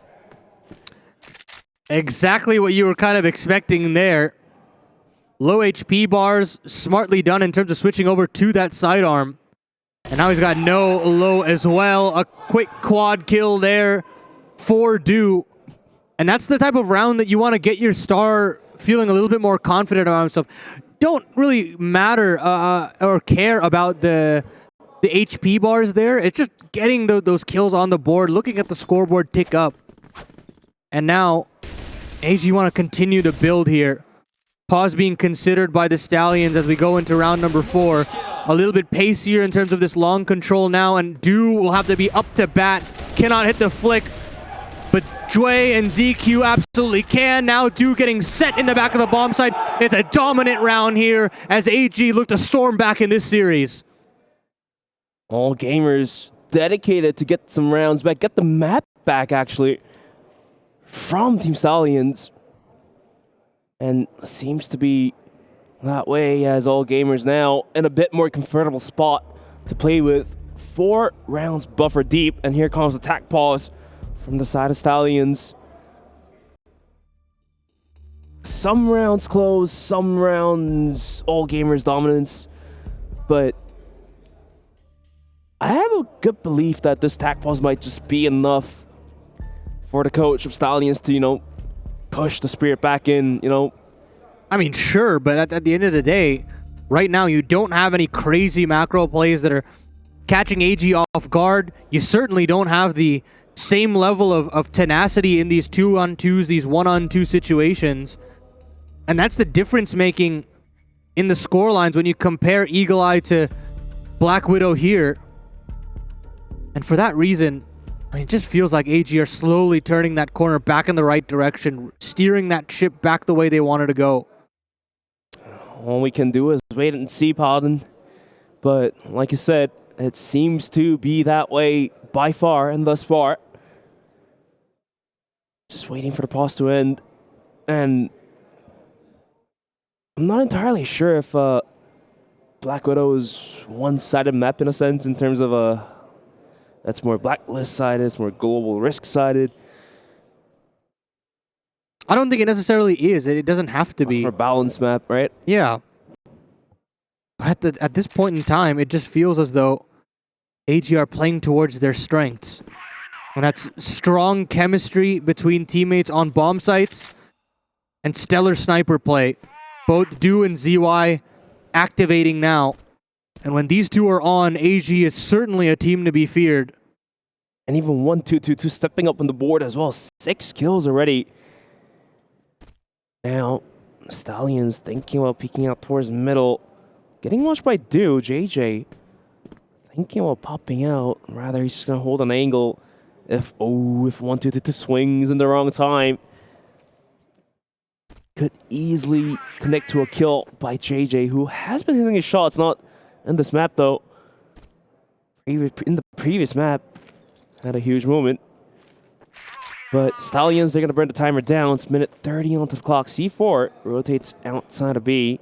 Speaker 2: Exactly what you were kind of expecting there. Low HP bars, smartly done in terms of switching over to that sidearm. And now he's got no low as well. A quick quad kill there for Do. And that's the type of round that you want to get your star feeling a little bit more confident about himself. Don't really matter or care about the HP bars there. It's just getting those kills on the board, looking at the scoreboard tick up. And now, AG want to continue to build here. Pause being considered by the Stallions as we go into round number 4. A little bit pacier in terms of this long control now, and Do will have to be up to bat. Cannot hit the flick, but Dway and ZQ absolutely can. Now Do getting set in the back of the bomb site. It's a dominant round here as AG look to storm back in this series.
Speaker 3: All gamers dedicated to get some rounds back, get the map back actually from Team Stallions. And seems to be that way as all gamers now in a bit more comfortable spot to play with. 4 rounds buffer deep, and here comes the attack pause from the side of Stallions. Some rounds close, some rounds all gamers dominance, but I have a good belief that this attack pause might just be enough for the coach of Stallions to, push the spirit back in,
Speaker 2: I mean, sure, but at the end of the day, right now you don't have any crazy macro plays that are catching AG off guard. You certainly don't have the same level of tenacity in these 2-on-2s, these 1-on-2 situations. And that's the difference making in the scorelines when you compare Eagle-Eye to Black Widow here. And for that reason, it just feels like AG are slowly turning that corner back in the right direction, steering that ship back the way they wanted to go.
Speaker 3: All we can do is wait and see, Paladin. But like you said, it seems to be that way by far and thus far. Just waiting for the pause to end. And I'm not entirely sure if Black Widow is one-sided map in a sense, in terms of that's more blacklist-sided, it's more global risk-sided.
Speaker 2: I don't think it necessarily is. It doesn't have to be.
Speaker 3: It's more balanced map, right?
Speaker 2: Yeah. But at this point in time, it just feels as though AG are playing towards their strengths. And that's strong chemistry between teammates on bomb sites and stellar sniper play. Both Do and ZY activating now. And when these two are on, AG is certainly a team to be feared.
Speaker 3: And even 1-2-2-2 stepping up on the board as well. 6 kills already. Now, Stallions thinking about peeking out towards middle. Getting watched by Do. JJ thinking about popping out. Rather, he's just going to hold an angle. If 1-2-2 swings in the wrong time, could easily connect to a kill by JJ, who has been hitting his shots, not in this map though. In the previous map, had a huge moment. But Stallions, they're going to burn the timer down. It's minute 30 onto the clock. C4 rotates outside of B.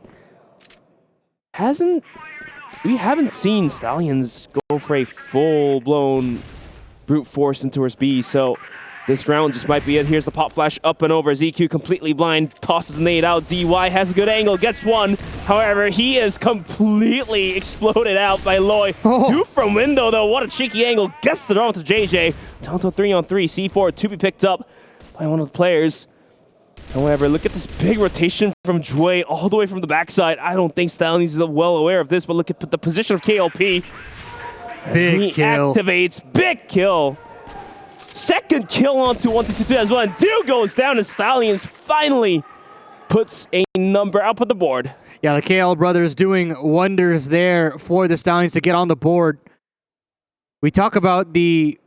Speaker 3: We haven't seen Stallions go for a full-blown brute force into towards B, so this round just might be it. Here's the pop flash up and over. ZQ completely blind, tosses a nade out. ZY has a good angle, gets one. However, he is completely exploded out by Loy. Two from window though, what a cheeky angle. Gets the draw to JJ. Down to a 3-on-3. C4 to be picked up by one of the players. However, look at this big rotation from Jue all the way from the backside. I don't think Stallions is well aware of this, but look at the position of KLP.
Speaker 2: Big kill.
Speaker 3: Activates, big kill. Second kill onto 1-2-2 as well. And Do goes down, and Stallions finally puts a number up on the board.
Speaker 2: Yeah, the KL brothers doing wonders there for the Stallions to get on the board. We talk about the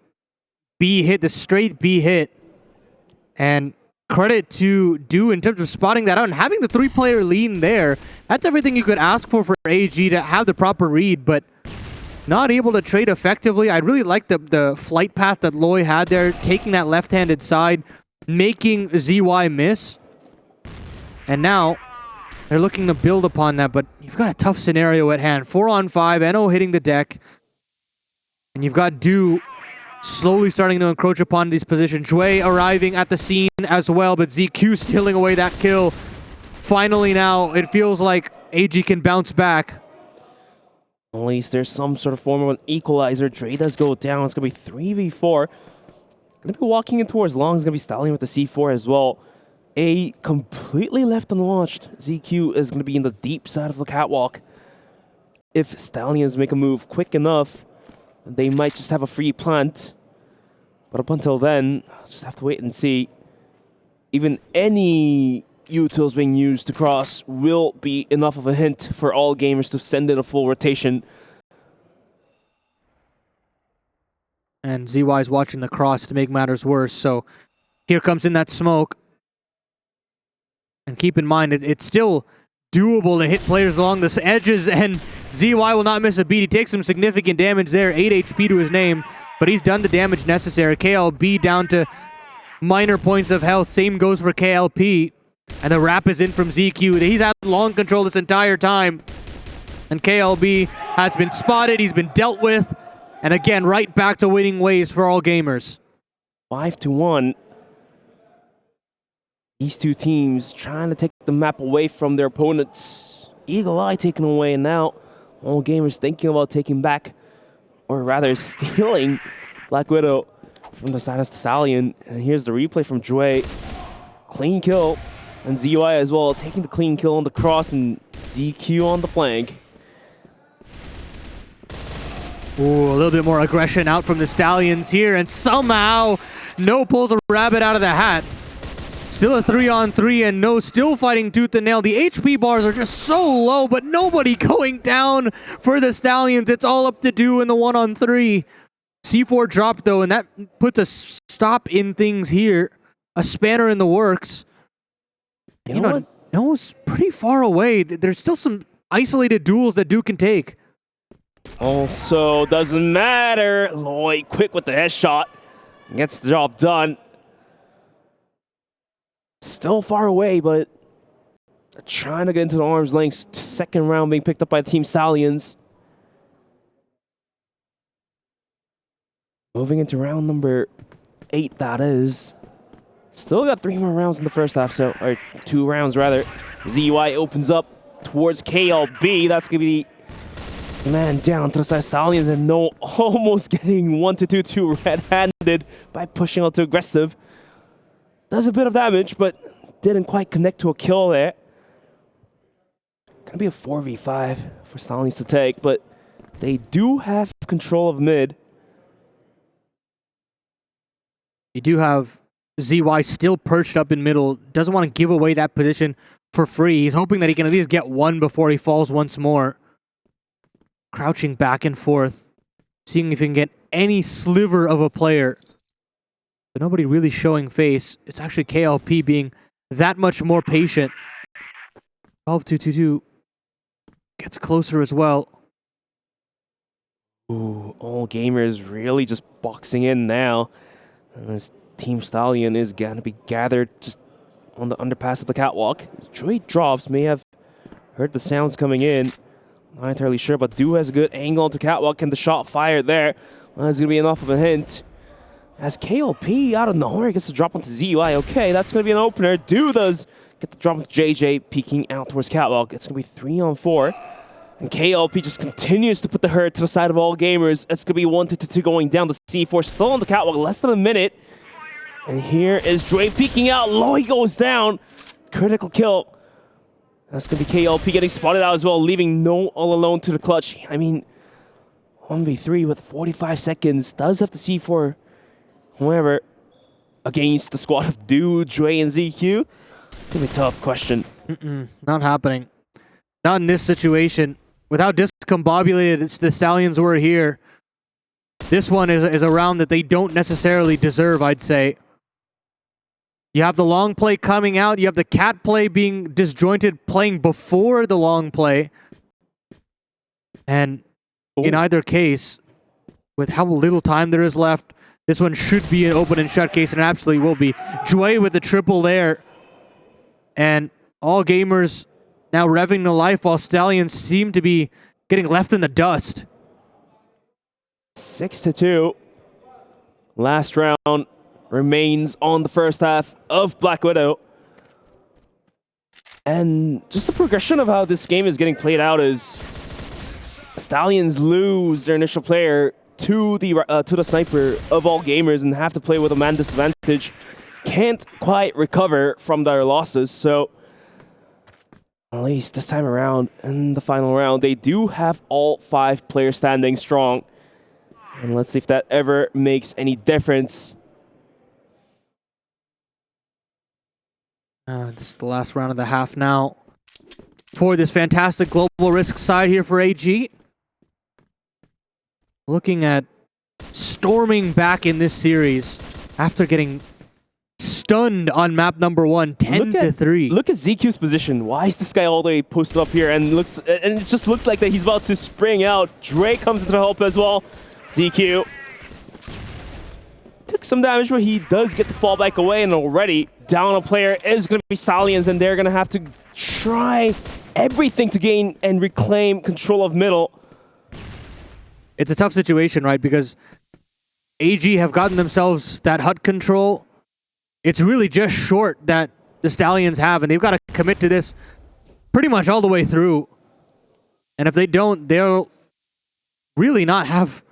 Speaker 2: B hit, the straight B hit. And credit to Do in terms of spotting that out and having the 3-player lean there. That's everything you could ask for AG to have the proper read, but not able to trade effectively. I really like the flight path that Loy had there, taking that left-handed side, making ZY miss. And now they're looking to build upon that, but you've got a tough scenario at hand. 4-on-5, NO hitting the deck. And you've got Do slowly starting to encroach upon these positions. Jue arriving at the scene as well, but ZQ stealing away that kill. Finally now, it feels like AG can bounce back.
Speaker 3: At least there's some sort of form of an equalizer. Dre does go down. It's going to be 3v4. Going to be walking in towards long. It's going to be Stallion with the C4 as well. A completely left unwatched. ZQ is going to be in the deep side of the catwalk. If Stallions make a move quick enough, they might just have a free plant. But up until then, just have to wait and see. Even any utils being used to cross will be enough of a hint for all gamers to send in a full rotation.
Speaker 2: And ZY is watching the cross to make matters worse, so here comes in that smoke. And keep in mind, it's still doable to hit players along the edges, and ZY will not miss a beat. He takes some significant damage there, 8 HP to his name, but he's done the damage necessary. KLB down to minor points of health. Same goes for KLP. And the wrap is in from ZQ. He's had long control this entire time. And KLB has been spotted. He's been dealt with. And again, right back to winning ways for all gamers.
Speaker 3: 5-1. These two teams trying to take the map away from their opponents. Eagle Eye taken away, and now all gamers thinking about taking back, or rather stealing, Black Widow from the side of Stallion. And here's the replay from Jue. Clean kill. And ZY as well, taking the clean kill on the cross, and ZQ on the flank.
Speaker 2: Ooh, a little bit more aggression out from the Stallions here, and somehow No pulls a rabbit out of the hat. Still a 3-on-3, and No still fighting tooth and nail. The HP bars are just so low, but nobody going down for the Stallions. It's all up to Do in the 1-on-3. C4 dropped though, and that puts a stop in things here. A spanner in the works.
Speaker 3: You know what?
Speaker 2: Noah's pretty far away. There's still some isolated duels that Duke can take.
Speaker 3: Also, doesn't matter. Lloyd quick with the headshot. Gets the job done. Still far away, but trying to get into the arm's length. Second round being picked up by Team Stallions. Moving into round number 8, that is. Still got 3 more rounds in the first half, or 2 rounds rather. ZY opens up towards KLB. That's going to be the man down to the side. Stallions and No almost getting 1-2 red-handed by pushing out too aggressive. Does a bit of damage, but didn't quite connect to a kill there. Gonna be a 4v5 for Stallions to take, but they do have control of mid.
Speaker 2: You do have ZY still perched up in middle. Doesn't want to give away that position for free. He's hoping that he can at least get one before he falls once more. Crouching back and forth, seeing if he can get any sliver of a player. But nobody really showing face. It's actually KLP being that much more patient. 12-2-2-2 gets closer as well.
Speaker 3: Ooh, all gamers really just boxing in now. And this Team Stallion is going to be gathered just on the underpass of the catwalk. Joy drops, may have heard the sounds coming in. Not entirely sure, but Du has a good angle to catwalk and the shot fired there. Well, that's going to be enough of a hint. As KLP out of nowhere gets the drop onto ZY. Okay, that's going to be an opener. Du does get the drop onto JJ, peeking out towards catwalk. It's going to be 3-on-4. And KLP just continues to put the hurt to the side of all gamers. It's going to be 1-2 going down. The C4 still on the catwalk, less than a minute. And here is Dre peeking out. Loy goes down. Critical kill. That's going to be KLP getting spotted out as well, leaving No all alone to the clutch. I mean, 1v3 with 45 seconds. Does have the C4. However, against the squad of Du, Dre, and ZQ, it's going to be a tough question.
Speaker 2: Not happening. Not in this situation. With how discombobulated the Stallions were here, this one is a round that they don't necessarily deserve, I'd say. You have the long play coming out. You have the cat play being disjointed, playing before the long play. And in either case, with how little time there is left, this one should be an open and shut case, and it absolutely will be. Jue with the triple there. And all gamers now revving to life while Stallions seem to be getting left in the dust.
Speaker 3: 6-2. Last round remains on the first half of Black Widow. And just the progression of how this game is getting played out is Stallions lose their initial player to the sniper of all gamers and have to play with a man disadvantage. Can't quite recover from their losses, so at least this time around in the final round, they do have all 5 players standing strong. And let's see if that ever makes any difference.
Speaker 2: This is the last round of the half now for this fantastic global risk side here for AG. Looking at storming back in this series after getting stunned on map number 1, 10-3.
Speaker 3: Look at ZQ's position. Why is this guy all the way posted up here? And it just looks like that he's about to spring out. Drake comes into the help as well. ZQ took some damage, but he does get the fall back away, and already down a player is going to be Stallions, and they're going to have to try everything to gain and reclaim control of middle.
Speaker 2: It's a tough situation, right? Because AG have gotten themselves that HUD control. It's really just short that the Stallions have, and they've got to commit to this pretty much all the way through. And if they don't, they'll really not have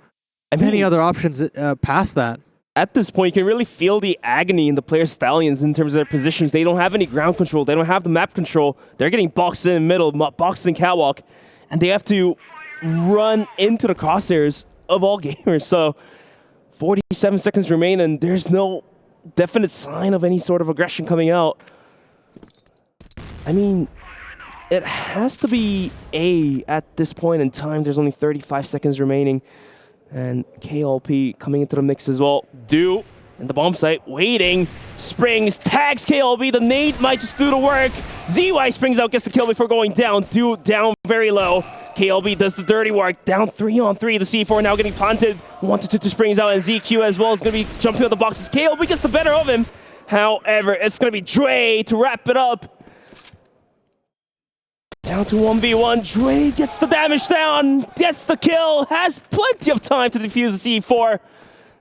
Speaker 2: many other options past that.
Speaker 3: At this point, you can really feel the agony in the players' Stallions in terms of their positions. They don't have any ground control. They don't have the map control. They're getting boxed in the middle, boxed in catwalk, and they have to run into the crosshairs of all gamers. So 47 seconds remain, and there's no definite sign of any sort of aggression coming out. I mean, it has to be A at this point in time. There's only 35 seconds remaining. And KLP coming into the mix as well. Du in the bomb site, waiting. Springs, tags KLB. The nade might just do the work. ZY springs out, gets the kill before going down. Down very low. KLB does the dirty work. Down 3-on-3. The C4 now getting planted. 1-2 springs out, and ZQ as well is going to be jumping on the boxes. KLB gets the better of him. However, it's going to be Dre to wrap it up. Down to 1v1. Dre gets the damage down, gets the kill, has plenty of time to defuse the C4.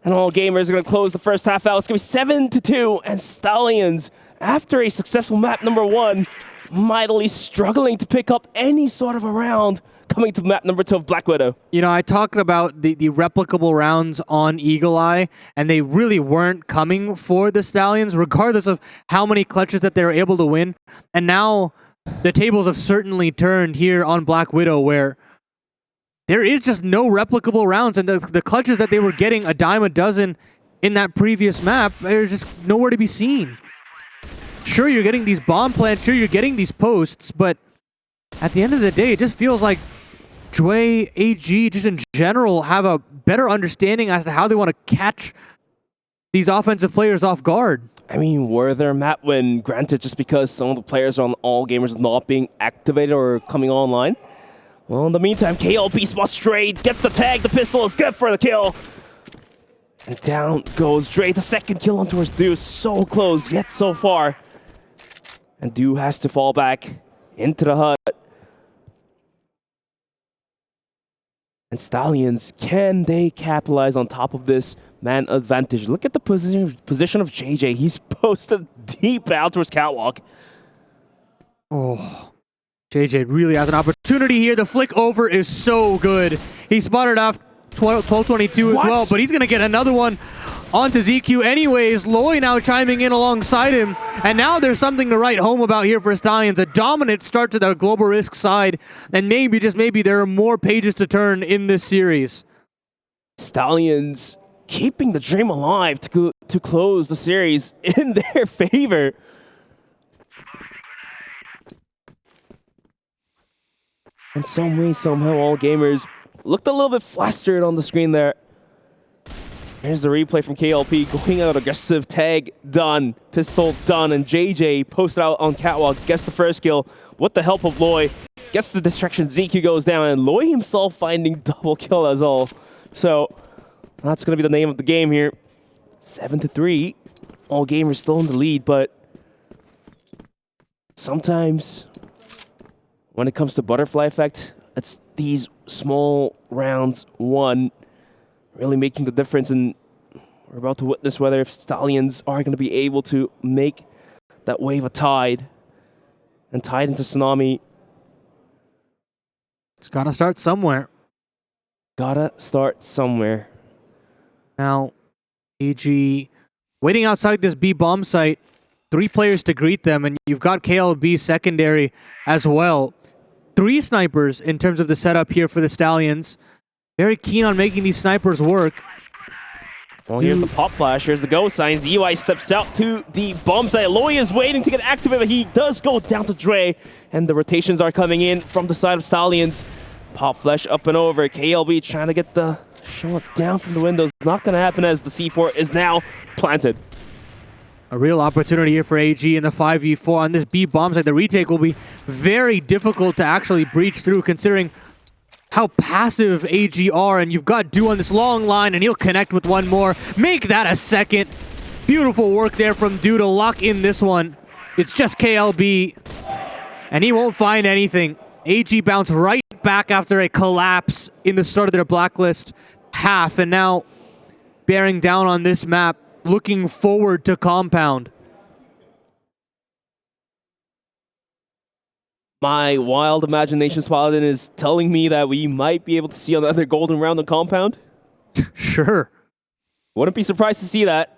Speaker 3: And all gamers are going to close the first half out. It's going to be 7-2, and Stallions, after a successful map number 1, mightily struggling to pick up any sort of a round coming to map number 2 of Black Widow.
Speaker 2: You know, I talked about the replicable rounds on Eagle-Eye, and they really weren't coming for the Stallions, regardless of how many clutches that they were able to win. And now the tables have certainly turned here on Black Widow, where there is just no replicable rounds, and the clutches that they were getting a dime a dozen in that previous map, they're just nowhere to be seen. Sure, you're getting these bomb plants, sure, you're getting these posts, but at the end of the day, it just feels like Dre, AG, just in general, have a better understanding as to how they want to catch these offensive players off guard.
Speaker 3: I mean, were there map win granted just because some of the players on all gamers not being activated or coming online? Well, in the meantime, KLB spots Dre, gets the tag, the pistol is good for the kill. And down goes Dre, the second kill on towards Dew, so close, yet so far. And Dew has to fall back into the hut. And Stallions, can they capitalize on top of this man advantage? Look at the position of JJ. He's posted deep out towards catwalk.
Speaker 2: Oh, JJ really has an opportunity here. The flick over is so good. He spotted off 1222 as well, but he's going to get another one onto ZQ anyways. Loy now chiming in alongside him, and now there's something to write home about here for Stallions. A dominant start to the global risk side, and maybe, just maybe, there are more pages to turn in this series.
Speaker 3: Stallions keeping the dream alive to close the series in their favor. In some way, somehow, all gamers looked a little bit flustered on the screen there. Here's the replay from KLP, going out aggressive, tag done, pistol done, and JJ posted out on catwalk, gets the first kill with the help of Loy, gets the distraction, ZQ goes down, and Loy himself finding double kill as all. So that's going to be the name of the game here. 7-3, all gamers still in the lead, but sometimes when it comes to butterfly effect, it's these small rounds won really making the difference, and we're about to witness whether Stallions are going to be able to make that wave a tide and tide into tsunami.
Speaker 2: It's got to start somewhere.
Speaker 3: Gotta start somewhere.
Speaker 2: Now, AG waiting outside this B bomb site. 3 players to greet them, and you've got KLB secondary as well. 3 snipers in terms of the setup here for the Stallions. Very keen on making these snipers work.
Speaker 3: Well, here's the pop flash. Here's the go sign. ZY steps out to the bomb site. Loy is waiting to get activated, but he does go down to Dre, and the rotations are coming in from the side of Stallions. Pop flash up and over. KLB trying to get the shot down from the windows. Not going to happen as the C4 is now planted.
Speaker 2: A real opportunity here for AG in the 5v4 on this B bomb site. The retake will be very difficult to actually breach through, considering how passive AG are, and you've got Dew on this long line, and he'll connect with one more. Make that a second. Beautiful work there from Dew to lock in this one. It's just KLB, and he won't find anything. AG bounce right back after a collapse in the start of their blacklist half, and now bearing down on this map, looking forward to Compound.
Speaker 3: My wild imagination Paladin is telling me that we might be able to see another golden round on Compound.
Speaker 2: Sure.
Speaker 3: Wouldn't be surprised to see that.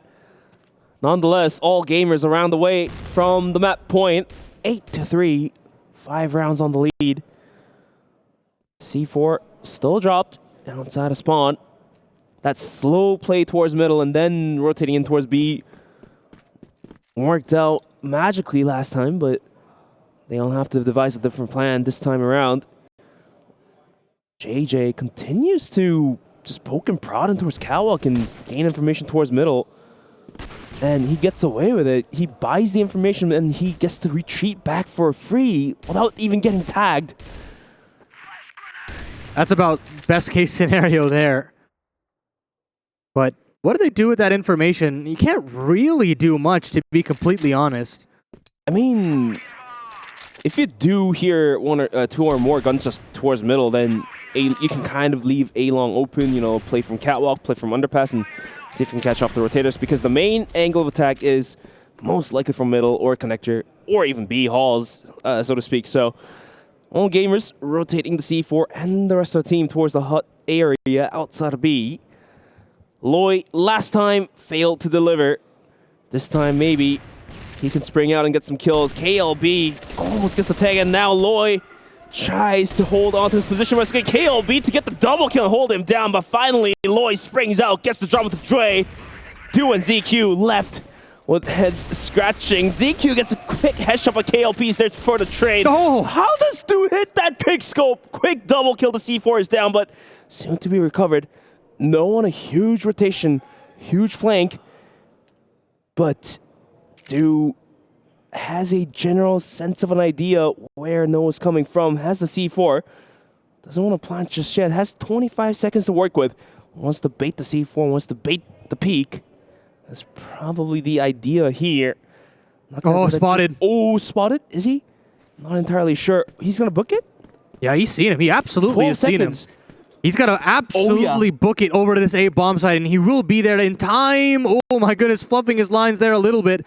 Speaker 3: Nonetheless, all gamers around the way from the map point. 8-3, 5 rounds on the lead. C4 still dropped outside of spawn. That slow play towards middle and then rotating in towards B worked out magically last time, but they'll have to devise a different plan this time around. JJ continues to just poke and prod in towards catwalk and gain information towards middle. And he gets away with it. He buys the information and he gets to retreat back for free without even getting tagged.
Speaker 2: That's about best case scenario there. But what do they do with that information? You can't really do much, to be completely honest.
Speaker 3: I mean, if you do hear one or two or more guns just towards middle, then you can kind of leave A long open, you know, play from catwalk, play from underpass, and see if you can catch off the rotators, because the main angle of attack is most likely from middle or connector or even B halls, so to speak. So all gamers rotating the C4 and the rest of the team towards the hut area outside of B. Loy last time failed to deliver. This time maybe he can spring out and get some kills. KLB almost gets the tag, and now Loy tries to hold on to his position. Let's get KLB to get the double kill and hold him down, but finally Loy springs out, gets the drop with the Dre. Do and ZQ left with heads scratching. ZQ gets a quick headshot, but KLP is there for the trade.
Speaker 2: Oh!
Speaker 3: How does Stu hit that quick scope? Quick double kill. The C4 is down, but soon to be recovered. No on a huge rotation, huge flank, but Stu has a general sense of an idea where Noah's coming from, has the C4, doesn't want to plant just yet, has 25 seconds to work with, wants to bait the C4, wants to bait the peak. That's probably the idea here.
Speaker 2: Oh, spotted.
Speaker 3: Oh, spotted? Is he? Not entirely sure. He's going to book it?
Speaker 2: Yeah, he's seen him. He absolutely has seen him. He's got to absolutely book it over to this A bomb site, and he will be there in time. Oh my goodness, fluffing his lines there a little bit.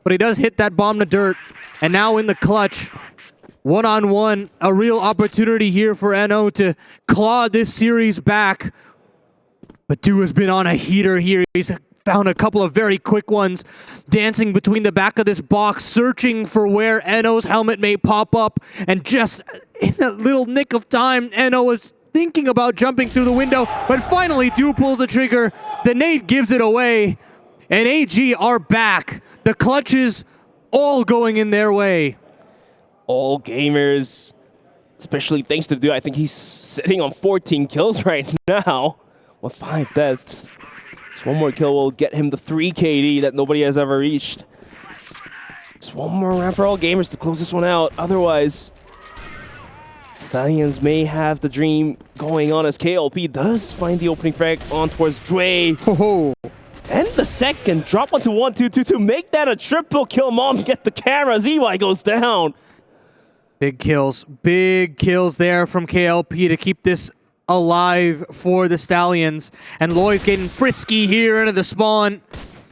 Speaker 2: But he does hit that bomb to dirt. And now in the clutch, one-on-one, a real opportunity here for NO to claw this series back. But Du has been on a heater here. He's found a couple of very quick ones, dancing between the back of this box, searching for where NO's helmet may pop up. And just in that little nick of time, NO was thinking about jumping through the window. But finally, Du pulls the trigger. The nade gives it away. And AG are back. The clutches all going in their way.
Speaker 3: All gamers, especially thanks to Du. I think he's sitting on 14 kills right now with 5 deaths. Just one more kill will get him the 3 KD that nobody has ever reached. Just one more round for all gamers to close this one out. Otherwise, Stallions may have the dream going on as KLP does find the opening frag on towards Dre.
Speaker 2: Ho-ho.
Speaker 3: And the second, drop onto 1-2-2 to make that a triple kill. Mom, get the camera. ZY goes down.
Speaker 2: Big kills there from KLP to keep this alive for the Stallions. And Loy's getting frisky here into the spawn.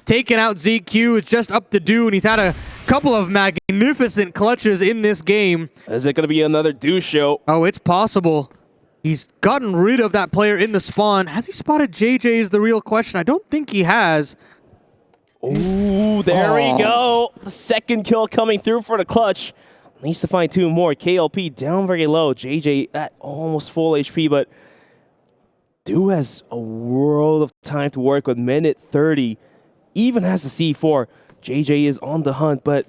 Speaker 2: Taking out ZQ. It's just up to Du, and he's had a couple of magnificent clutches in this game.
Speaker 3: Is it going to be another Du show?
Speaker 2: Oh, it's possible. He's gotten rid of that player in the spawn. Has he spotted JJ is the real question. I don't think he has.
Speaker 3: Ooh, there we go. The second kill coming through for the clutch. Needs to find 2 more. KLP down very low. JJ at almost full HP, but Du has a world of time to work with. Minute 30. Even has the C4. JJ is on the hunt, but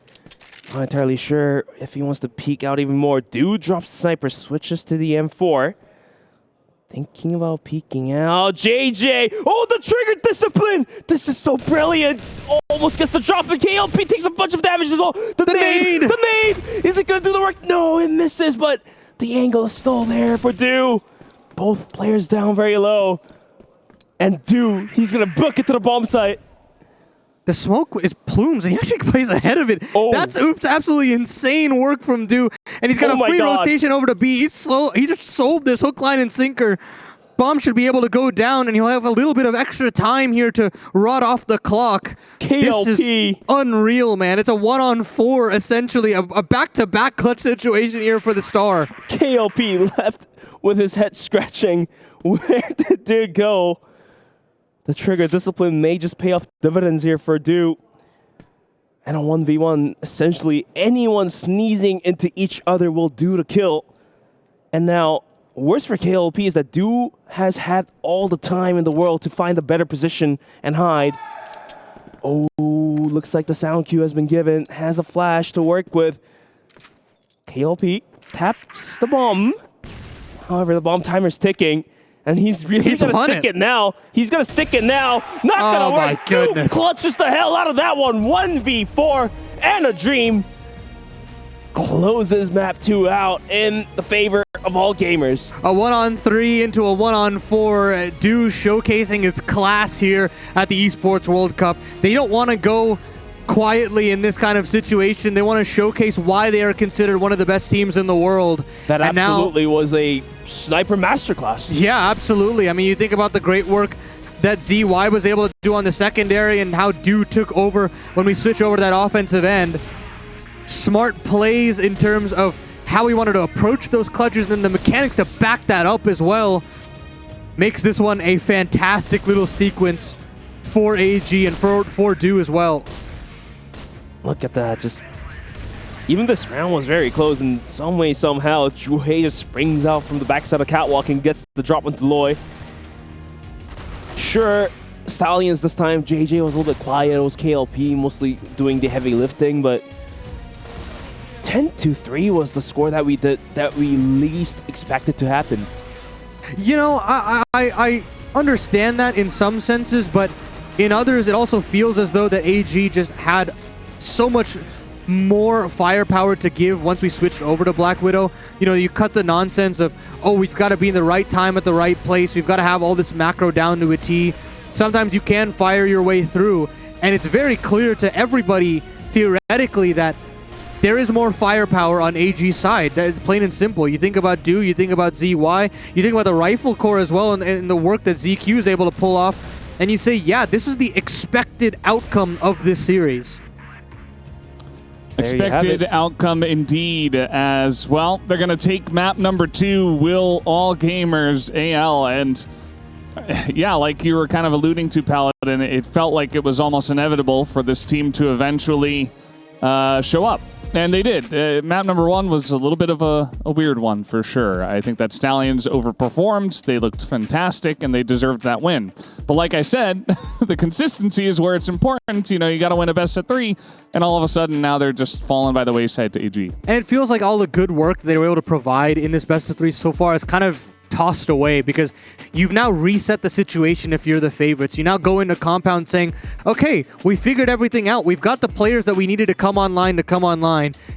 Speaker 3: not entirely sure if he wants to peek out even more. Du drops the sniper, switches to the M4. Thinking about peeking out. JJ! Oh, the trigger discipline! This is so brilliant! Almost gets the drop, and KLP takes a bunch of damage as well. The nade! The nade! Is it going to do the work? No, it misses, but the angle is still there for Du. Both players down very low. And Du, he's going to book it to the bomb site.
Speaker 2: The smoke is plumes, and he actually plays ahead of it.
Speaker 3: Oh.
Speaker 2: That's absolutely insane work from Du. And he's got a free rotation over to B. He's slow. He just sold this hook, line, and sinker. Bomb should be able to go down, and he'll have a little bit of extra time here to rot off the clock.
Speaker 3: KLP.
Speaker 2: This is unreal, man. It's a 1-on-4, essentially. A back-to-back clutch situation here for the Star.
Speaker 3: KLP left with his head scratching. Where did Du go? The trigger discipline may just pay off dividends here for Du. And a 1v1, essentially anyone sneezing into each other will do the kill. And now, worse for KLP is that Du has had all the time in the world to find a better position and hide. Oh, looks like the sound cue has been given. Has a flash to work with. KLP taps the bomb. However, the bomb timer's ticking. And he's really going to stick it now. He's going to stick it now. Not going to work.
Speaker 2: My goodness.
Speaker 3: Clutches the hell out of that one. 1v4 and a dream. Closes map 2 out in the favor of all gamers.
Speaker 2: A 1-on-3 into a 1-on-4. Do showcasing his class here at the Esports World Cup. They don't want to go quietly in this kind of situation. They want to showcase why they are considered one of the best teams in the world.
Speaker 3: That absolutely was a sniper masterclass.
Speaker 2: Yeah, absolutely. I mean, you think about the great work that ZY was able to do on the secondary and how Do took over when we switch over to that offensive end. Smart plays in terms of how he wanted to approach those clutches, and then the mechanics to back that up as well makes this one a fantastic little sequence for AG and for Do as well.
Speaker 3: Look at that. Just even this round was very close in some way, somehow. Juhei just springs out from the backside of catwalk and gets the drop into Loy. Sure, Stallions this time. JJ was a little bit quiet. It was KLP mostly doing the heavy lifting, but 10-3 was the score that we least expected to happen.
Speaker 2: You know, I understand that in some senses, but in others, it also feels as though that AG just had so much more firepower to give once we switched over to Black Widow. You know, you cut the nonsense of, oh, we've got to be in the right time at the right place. We've got to have all this macro down to a T. Sometimes you can fire your way through, and it's very clear to everybody, theoretically, that there is more firepower on AG's side. That's plain and simple. You think about Do, you think about ZY, you think about the rifle core as well, and the work that ZQ is able to pull off, and you say, yeah, this is the expected outcome of this series.
Speaker 1: Expected outcome indeed, as well. They're going to take map number 2, will all gamers AL, and yeah, like you were kind of alluding to, Paladin, it felt like it was almost inevitable for this team to eventually show up. And they did. Map number 1 was a little bit of a weird one for sure. I think that Stallions overperformed. They looked fantastic, and they deserved that win. But like I said, the consistency is where it's important. You know, you got to win a best of 3, and all of a sudden now they're just falling by the wayside to AG.
Speaker 2: And it feels like all the good work they were able to provide in this best of 3 so far is kind of tossed away, because you've now reset the situation if you're the favorites. You now go into Compound saying, okay, we figured everything out. We've got the players that we needed to come online,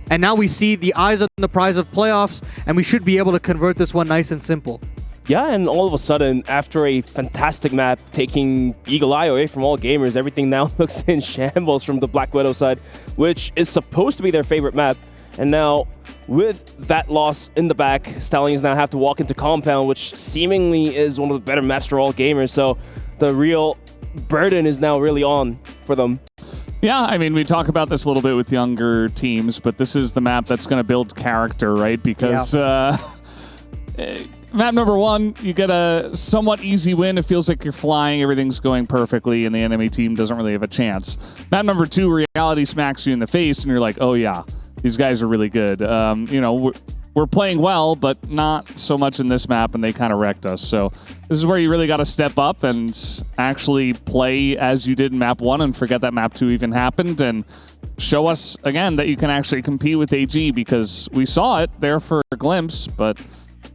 Speaker 2: and now we see the eyes on the prize of playoffs, and we should be able to convert this one nice and simple.
Speaker 3: Yeah, and all of a sudden, after a fantastic map taking Eagle Eye away from all gamers, everything now looks in shambles from the Black Widow side, which is supposed to be their favorite map. And now, with that loss in the back, Stallions now have to walk into Compound, which seemingly is one of the better maps for all gamers. So the real burden is now really on for them.
Speaker 1: Yeah, I mean, we talk about this a little bit with younger teams, but this is the map that's going to build character, right? Because map number 1, you get a somewhat easy win. It feels like you're flying, everything's going perfectly, and the enemy team doesn't really have a chance. Map number 2, reality smacks you in the face, and you're like, oh yeah, these guys are really good. You know, we're playing well, but not so much in this map, and they kind of wrecked us. So this is where you really got to step up and actually play as you did in map 1 and forget that map 2 even happened, and show us again that you can actually compete with AG, because we saw it there for a glimpse, but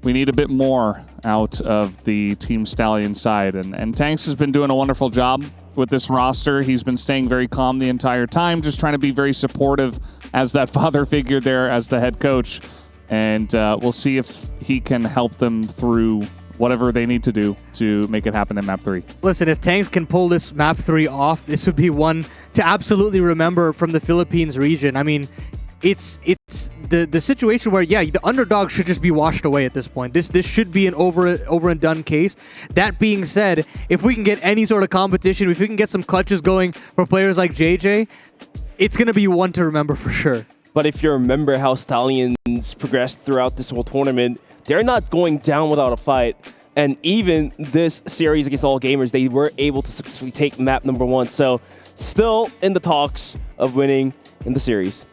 Speaker 1: we need a bit more out of the Team Stallion side. And Tanks has been doing a wonderful job with this roster. He's been staying very calm the entire time, just trying to be very supportive as that father figure there as the head coach. And we'll see if he can help them through whatever they need to do to make it happen in map 3.
Speaker 2: Listen, if Tanks can pull this map 3 off, this would be one to absolutely remember from the Philippines region. I mean, it's the situation where, yeah, the underdog should just be washed away at this point. This should be an over and done case. That being said, if we can get any sort of competition, if we can get some clutches going for players like JJ, it's going to be one to remember for sure.
Speaker 3: But if you remember how Stallions progressed throughout this whole tournament, they're not going down without a fight. And even this series against all gamers, they were able to successfully take map number 1. So still in the talks of winning in the series.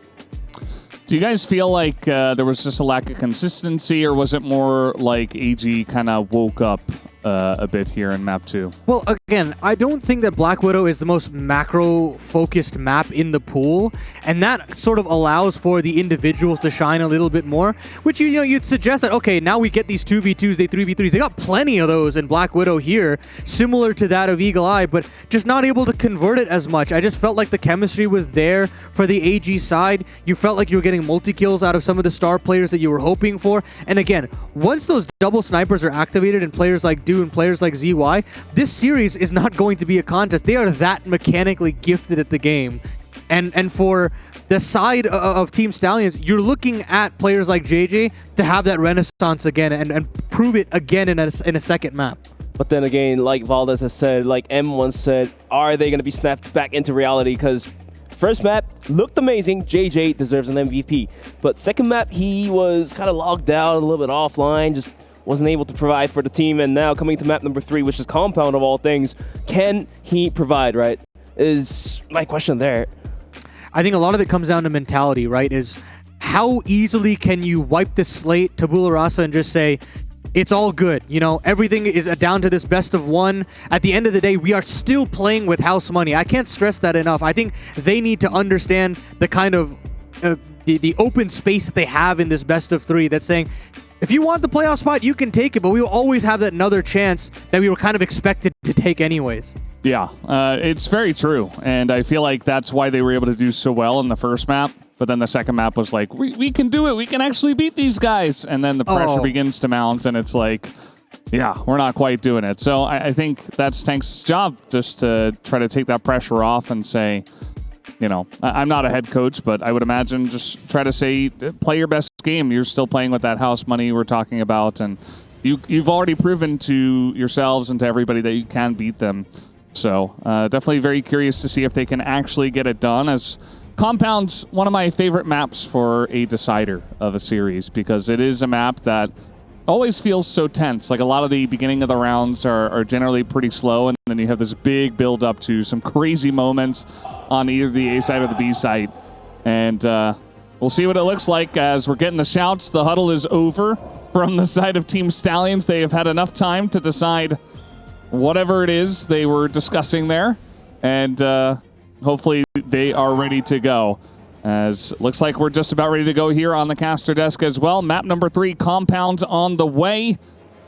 Speaker 1: Do you guys feel like there was just a lack of consistency, or was it more like AG kind of woke up a bit here in map 2.
Speaker 2: Well, again, I don't think that Black Widow is the most macro-focused map in the pool, and that sort of allows for the individuals to shine a little bit more, which, you know, you'd suggest that, okay, now we get these 2v2s, they 3v3s. They got plenty of those in Black Widow here, similar to that of Eagle Eye, but just not able to convert it as much. I just felt like the chemistry was there for the AG side. You felt like you were getting multi-kills out of some of the star players that you were hoping for. And again, once those double snipers are activated and players like and players like ZY, this series is not going to be a contest. They are that mechanically gifted at the game. And for the side of Team Stallions, you're looking at players like JJ to have that renaissance again and prove it again in a second map.
Speaker 3: But then again, like Valdez has said, like M once said, are they going to be snapped back into reality? Because first map looked amazing. JJ deserves an MVP. But second map, he was kind of logged out, a little bit offline, just wasn't able to provide for the team. And now coming to map number 3, which is Compound of all things, can he provide, right? Is my question there.
Speaker 2: I think a lot of it comes down to mentality, right? Is how easily can you wipe the slate, tabula rasa, and just say, it's all good. You know, everything is down to this best of one. At the end of the day, we are still playing with house money. I can't stress that enough. I think they need to understand the kind of the open space that they have in this best of 3 that's saying, if you want the playoff spot, you can take it, but we will always have that another chance that we were kind of expected to take anyways.
Speaker 1: Yeah, it's very true, and I feel like that's why they were able to do so well in the first map, but then the second map was like, we can do it, we can actually beat these guys, and then the pressure begins to mount, and it's like, yeah, we're not quite doing it. So I think that's Tank's job, just to try to take that pressure off and say, you know, I'm not a head coach, but I would imagine just try to say, play your best game. You're still playing with that house money we're talking about, and you've already proven to yourselves and to everybody that you can beat them. So definitely very curious to see if they can actually get it done, as Compound's one of my favorite maps for a decider of a series, because it is a map that always feels so tense. Like, a lot of the beginning of the rounds are generally pretty slow, and then you have this big build up to some crazy moments on either the A side or the B side. And we'll see what it looks like as we're getting the shouts. The huddle is over from the side of Team Stallions. They have had enough time to decide whatever it is they were discussing there, and hopefully they are ready to go. As looks like we're just about ready to go here on the caster desk as well. Map number 3, Compound on the way.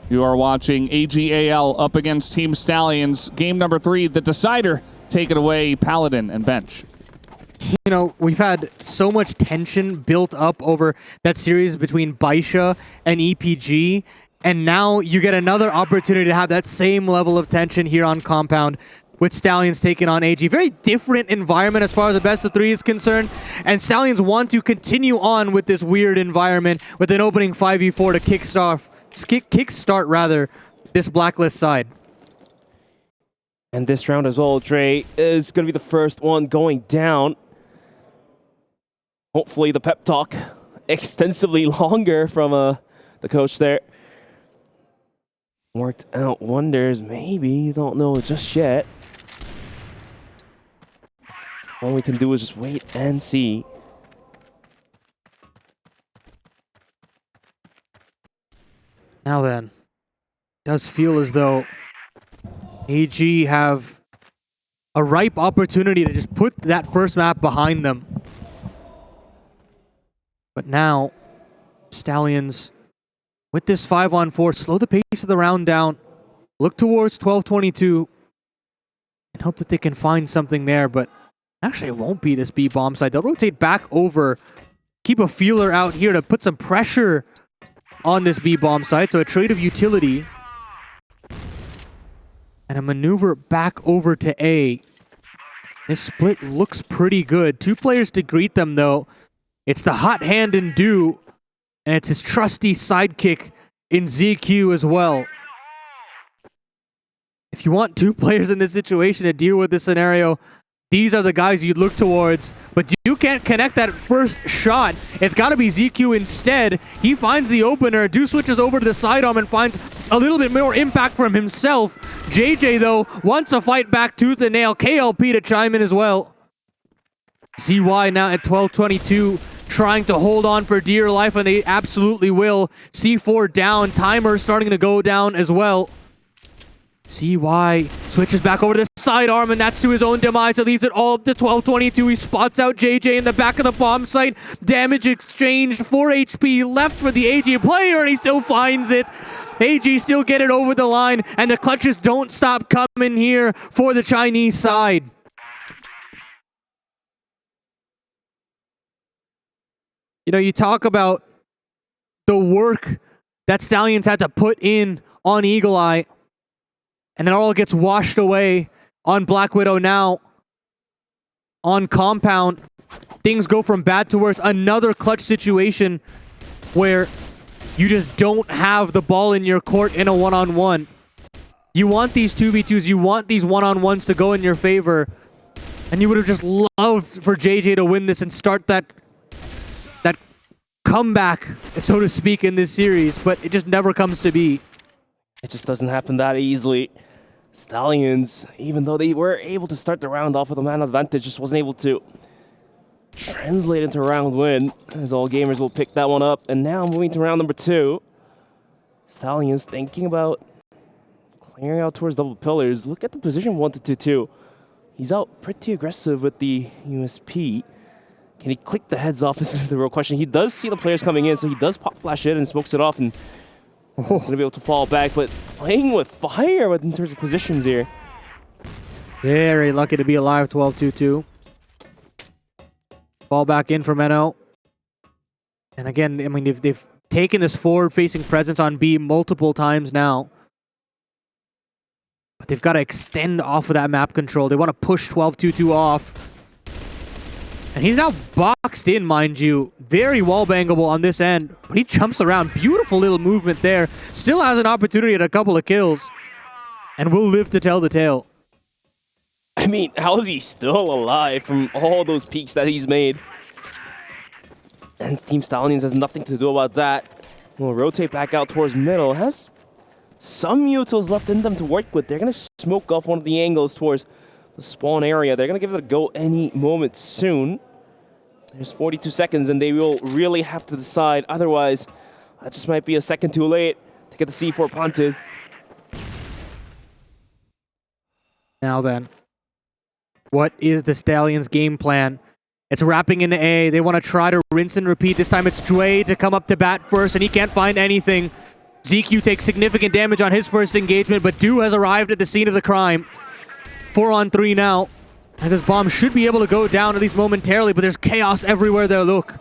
Speaker 1: You are watching AG.AL up against Team Stallions. Game number 3, the decider. Take it away, Paladin and Bench.
Speaker 2: You know, we've had so much tension built up over that series between Baisha and EPG, and now you get another opportunity to have that same level of tension here on Compound, with Stallions taking on AG. Very different environment as far as the best of 3 is concerned, and Stallions want to continue on with this weird environment with an opening 5v4 to kickstart this Blacklist side.
Speaker 3: And this round as well, Dre, is going to be the first one going down. Hopefully the pep talk extensively longer from the coach there worked out wonders. Maybe, don't know just yet. All we can do is just wait and see.
Speaker 2: Now then, does feel as though AG have a ripe opportunity to just put that first map behind them. But now, Stallions, with this 5-on-4, slow the pace of the round down, look towards 12-22, and hope that they can find something there, but actually it won't be this B bomb side. They'll rotate back over, keep a feeler out here to put some pressure on this B bomb side, so a trade of utility. And a maneuver back over to A. This split looks pretty good. 2 players to greet them, though. It's the hot hand in Do, and it's his trusty sidekick in ZQ as well. If you want 2 players in this situation to deal with this scenario, these are the guys you'd look towards, but you can't connect that first shot. It's got to be ZQ instead. He finds the opener. Do switches over to the sidearm and finds a little bit more impact from himself. JJ, though, wants to fight back tooth and nail. KLP to chime in as well. ZY now at 12-22, trying to hold on for dear life, and they absolutely will. C4 down. Timer starting to go down as well. CY switches back over to the sidearm, and that's to his own demise. It leaves it all up to 12-22. He spots out JJ in the back of the bomb site. Damage exchanged, 4 HP left for the AG player, and he still finds it. AG still get it over the line, and the clutches don't stop coming here for the Chinese side. You know, you talk about the work that Stallions had to put in on Eagle-Eye, and then all gets washed away on Black Widow now. On Compound, things go from bad to worse. Another clutch situation where you just don't have the ball in your court in a one-on-one. You want these 2v2s, you want these one-on-ones to go in your favor, and you would have just loved for JJ to win this and start that comeback, so to speak, in this series, but it just never comes to be.
Speaker 3: It just doesn't happen that easily. Stallions, even though they were able to start the round off with a man advantage, just wasn't able to translate into a round win, as all gamers will pick that one up. And now moving to round number 2. Stallions thinking about clearing out towards double pillars. Look at the position 1-2-2. He's out pretty aggressive with the USP. Can he click the heads off is the real question. He does see the players coming in, so he does pop flash in and smokes it off, and he's going to be able to fall back. But playing with fire in terms of positions here.
Speaker 2: Very lucky to be alive, 12-2-2. Ball back in for Menno. And again, I mean, they've taken this forward-facing presence on B multiple times now. But they've got to extend off of that map control. They want to push 12-2-2 off. And he's now boxed in, mind you. Very wall-bangable on this end. But he jumps around. Beautiful little movement there. Still has an opportunity at a couple of kills. And will live to tell the tale.
Speaker 3: I mean, how is he still alive from all those peaks that he's made? And Team Stallions has nothing to do about that. We'll rotate back out towards middle. Has some utils left in them to work with. They're going to smoke off one of the angles towards the spawn area. They're going to give it a go any moment soon. There's 42 seconds, and they will really have to decide. Otherwise, that just might be a second too late to get the C4 planted.
Speaker 2: Now then, what is the Stallions' game plan? It's wrapping into A. They want to try to rinse and repeat. This time it's Dre to come up to bat first, and he can't find anything. ZQ takes significant damage on his first engagement, but Do has arrived at the scene of the crime. 4-on-3 now, as his bomb should be able to go down at least momentarily, but there's chaos everywhere they look.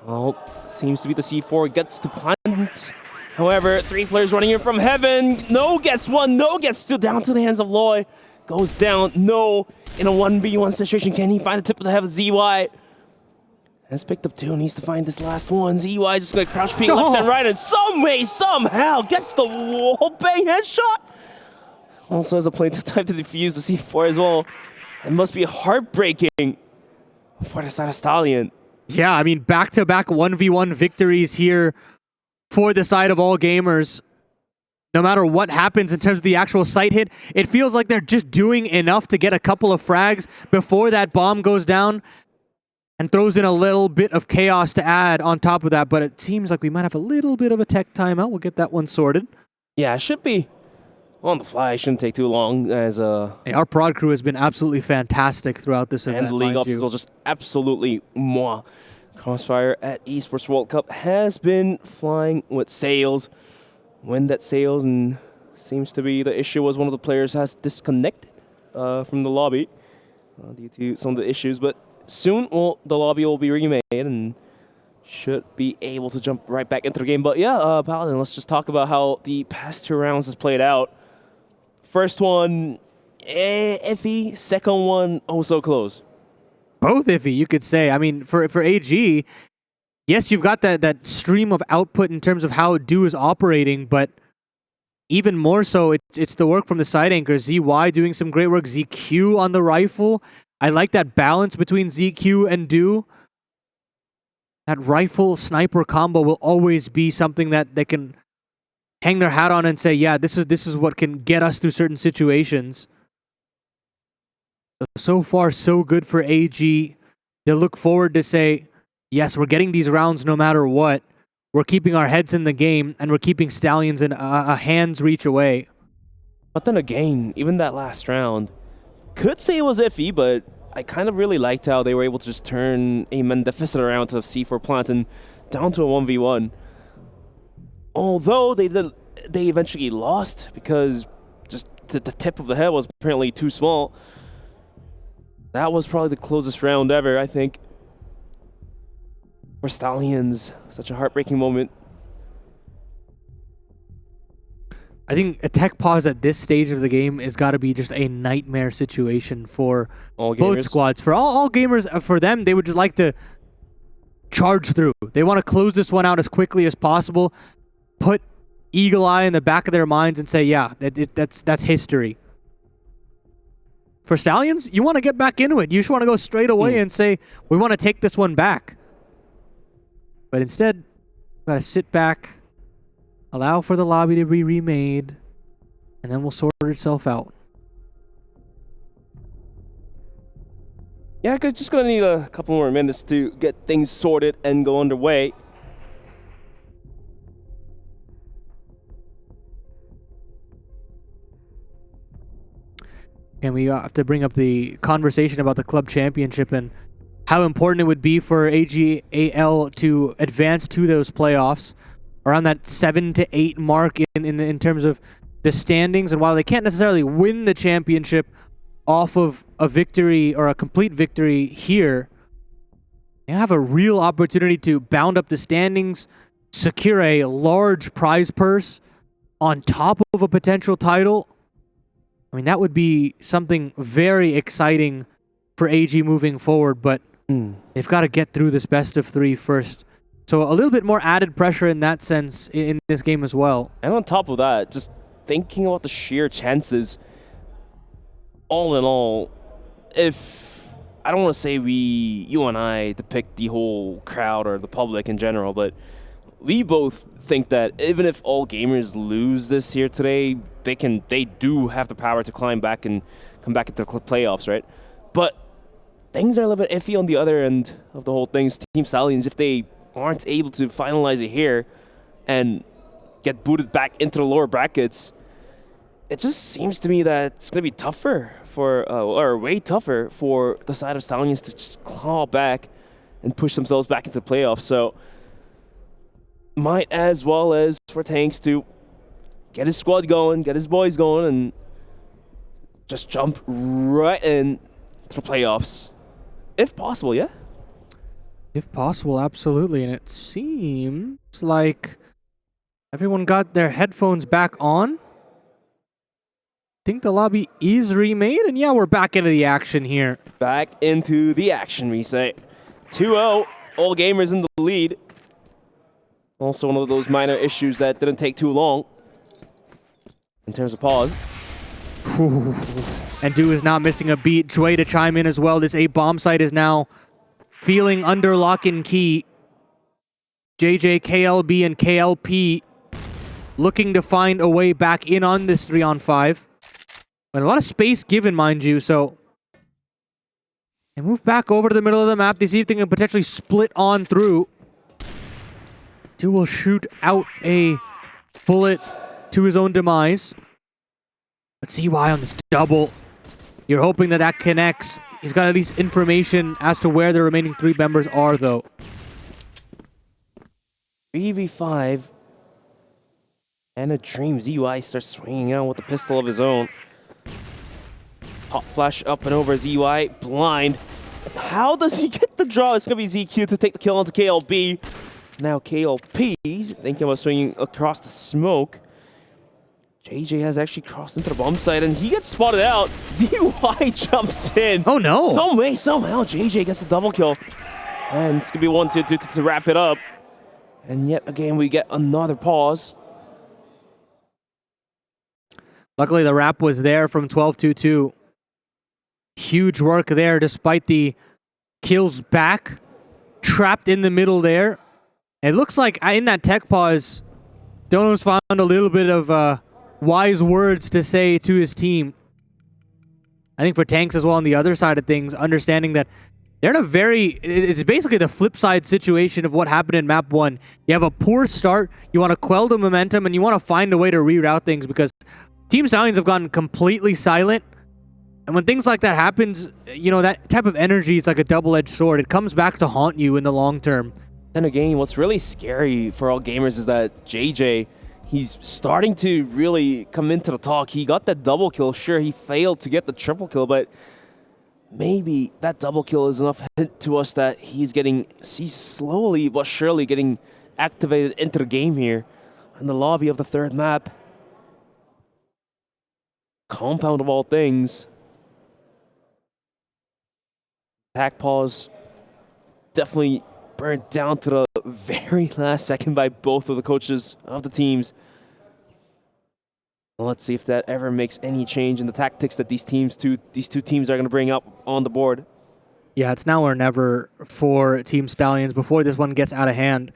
Speaker 3: Well, seems to be the C4 gets to plant. However, 3 players running in from heaven. No gets 1, no gets 2, down to the hands of Loy. Goes down, no. In a 1v1 situation, can he find the tip of the heaven? ZY has picked up 2, needs to find this last one. ZY just gonna crouch peek left and right, and some way, somehow gets the wall bang headshot. Also has a plenty of time to defuse the C4 as well. It must be heartbreaking for the side of Stallion.
Speaker 2: Yeah, I mean, back-to-back 1v1 victories here for the side of all gamers. No matter what happens in terms of the actual site hit, it feels like they're just doing enough to get a couple of frags before that bomb goes down and throws in a little bit of chaos to add on top of that. But it seems like we might have a little bit of a tech timeout. We'll get that one sorted.
Speaker 3: Yeah, it should be on the fly. It shouldn't take too long. As
Speaker 2: hey, our prod crew has been absolutely fantastic throughout this event.
Speaker 3: And the league office was just absolutely mwah. CROSSFIRE at Esports World Cup has been flying with sails. When that sails, and seems to be the issue was one of the players has disconnected from the lobby due to some of the issues. But soon, well, the lobby will be remade and should be able to jump right back into the game. But yeah, Paladin, let's just talk about how the past 2 rounds has played out. First one, iffy. Second one, oh so close.
Speaker 2: Both iffy, you could say. I mean, for AG, yes, you've got that stream of output in terms of how Do is operating, but even more so, it's the work from the side anchor. ZY doing some great work. ZQ on the rifle. I like that balance between ZQ and Do. That rifle sniper combo will always be something that they can hang their hat on and say, yeah, this is what can get us through certain situations. So far, so good for AG. They look forward to say, yes, we're getting these rounds no matter what. We're keeping our heads in the game, and we're keeping Stallions in a hand's reach away.
Speaker 3: But then again, even that last round, could say it was iffy, but I kind of really liked how they were able to just turn a Maleficent around to C4 plant and down to a 1v1. Although they eventually lost because just the tip of the head was apparently too small. That was probably the closest round ever, I think. For Stallions, such a heartbreaking moment.
Speaker 2: I think a tech pause at this stage of the game has got to be just a nightmare situation for both squads. For all gamers, for them, they would just like to charge through. They want to close this one out as quickly as possible, put Eagle Eye in the back of their minds and say, yeah, that's history. For Stallions, you want to get back into it. You just want to go straight away and say, we want to take this one back. But instead, you got to sit back, allow for the lobby to be remade, and then we'll sort itself out.
Speaker 3: Yeah, just gonna need a couple more minutes to get things sorted and go underway.
Speaker 2: And we have to bring up the conversation about the club championship and how important it would be for AG.AL to advance to those playoffs around that 7 to 8 mark in terms of the standings. And while they can't necessarily win the championship off of a victory or a complete victory here, they have a real opportunity to bound up the standings, secure a large prize purse on top of a potential title. I mean, that would be something very exciting for AG moving forward, but they've got to get through this best of 3 first. So a little bit more added pressure in that sense in this game as well.
Speaker 3: And on top of that, just thinking about the sheer chances, all in all, if I don't want to say you and I depict the whole crowd or the public in general, but we both think that even if all gamers lose this here today, they do have the power to climb back and come back into the playoffs, right? But things are a little bit iffy on the other end of the whole thing. Team Stallions, if they aren't able to finalize it here and get booted back into the lower brackets, it just seems to me that it's going to be tougher or way tougher for the side of Stallions to just claw back and push themselves back into the playoffs. So might as well as for Tanks to get his squad going, get his boys going, and just jump right in to the playoffs. If possible, yeah?
Speaker 2: If possible, absolutely. And it seems like everyone got their headphones back on. I think the lobby is remade, and yeah, we're back into the action here.
Speaker 3: Back into the action, we say. 2-0, all gamers in the lead. Also one of those minor issues that didn't take too long in terms of pause.
Speaker 2: And Do is not missing a beat. Joy to chime in as well. This A bomb site is now feeling under lock and key. JJ, KLB, and KLP looking to find a way back in on this 3-on-5. But a lot of space given, mind you, so they move back over to the middle of the map. They see if they can potentially split on through. Do will shoot out a bullet to his own demise. Let's see why on this double. You're hoping that that connects. He's got at least information as to where the remaining 3 members are, though.
Speaker 3: 3v5. And a dream. ZY starts swinging out with a pistol of his own. Pop flash up and over ZY. Blind. How does he get the draw? It's going to be ZQ to take the kill onto KLB. Now KLP thinking about swinging across the smoke. JJ has actually crossed into the bomb site and he gets spotted out. ZY jumps in.
Speaker 2: Oh no!
Speaker 3: Some way, somehow, JJ gets a double kill. And it's going to be 1-2 to wrap it up. And yet again, we get another pause.
Speaker 2: Luckily, the wrap was there from 12-2-2. Huge work there despite the kills back. Trapped in the middle there. It looks like in that tech pause, Dono's found a little bit of wise words to say to his team. I think for Tanks as well on the other side of things, understanding that they're in a it's basically the flip side situation of what happened in map 1. You have a poor start, you want to quell the momentum, and you want to find a way to reroute things because Team Stallions have gotten completely silent. And when things like that happens, you know, that type of energy is like a double-edged sword. It comes back to haunt you in the long term.
Speaker 3: Then again, what's really scary for all gamers is that JJ, he's starting to really come into the talk. He got that double kill. Sure, he failed to get the triple kill, but maybe that double kill is enough hint to us that he's slowly but surely getting activated into the game here in the lobby of the third map. Compound of all things. Attack pause definitely burned down to the very last second by both of the coaches of the teams. Well, let's see if that ever makes any change in the tactics that these two teams are going to bring up on the board.
Speaker 2: Yeah, it's now or never for Team Stallions before this one gets out of hand.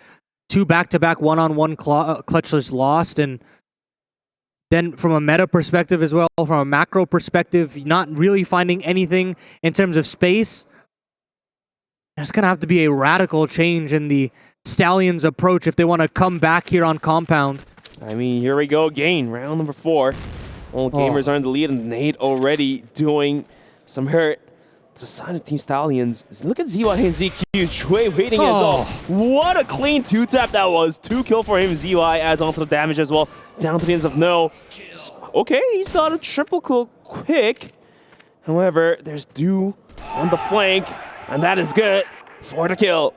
Speaker 2: 2 back-to-back one-on-one clutches lost, and then from a meta perspective as well, from a macro perspective, not really finding anything in terms of space. There's going to have to be a radical change in the Stallions' approach if they want to come back here on Compound.
Speaker 3: I mean, here we go again, round number 4. All gamers are in the lead, and Nate already doing some hurt to the side of Team Stallions. Look at ZY and ZQ, Trey waiting as well. What a clean 2-tap that was. 2 kill for him. ZY adds onto the damage as well. Down to the ends of no. Okay, he's got a triple kill quick. However, there's Dew on the flank, and that is good for the kill.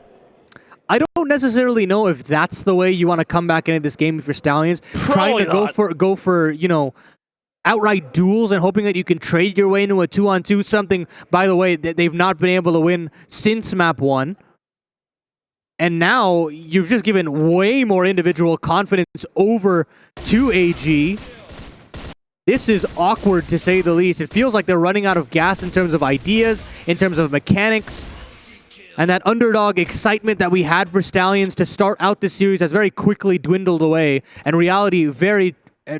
Speaker 2: I don't necessarily know if that's the way you want to come back into this game if you're Stallions.
Speaker 3: Probably
Speaker 2: trying to go for, you know, outright duels and hoping that you can trade your way into a 2-on-2, something, by the way, that they've not been able to win since map 1. And now you've just given way more individual confidence over to AG. This is awkward, to say the least. It feels like they're running out of gas in terms of ideas, in terms of mechanics. And that underdog excitement that we had for Stallions to start out this series has very quickly dwindled away. And reality very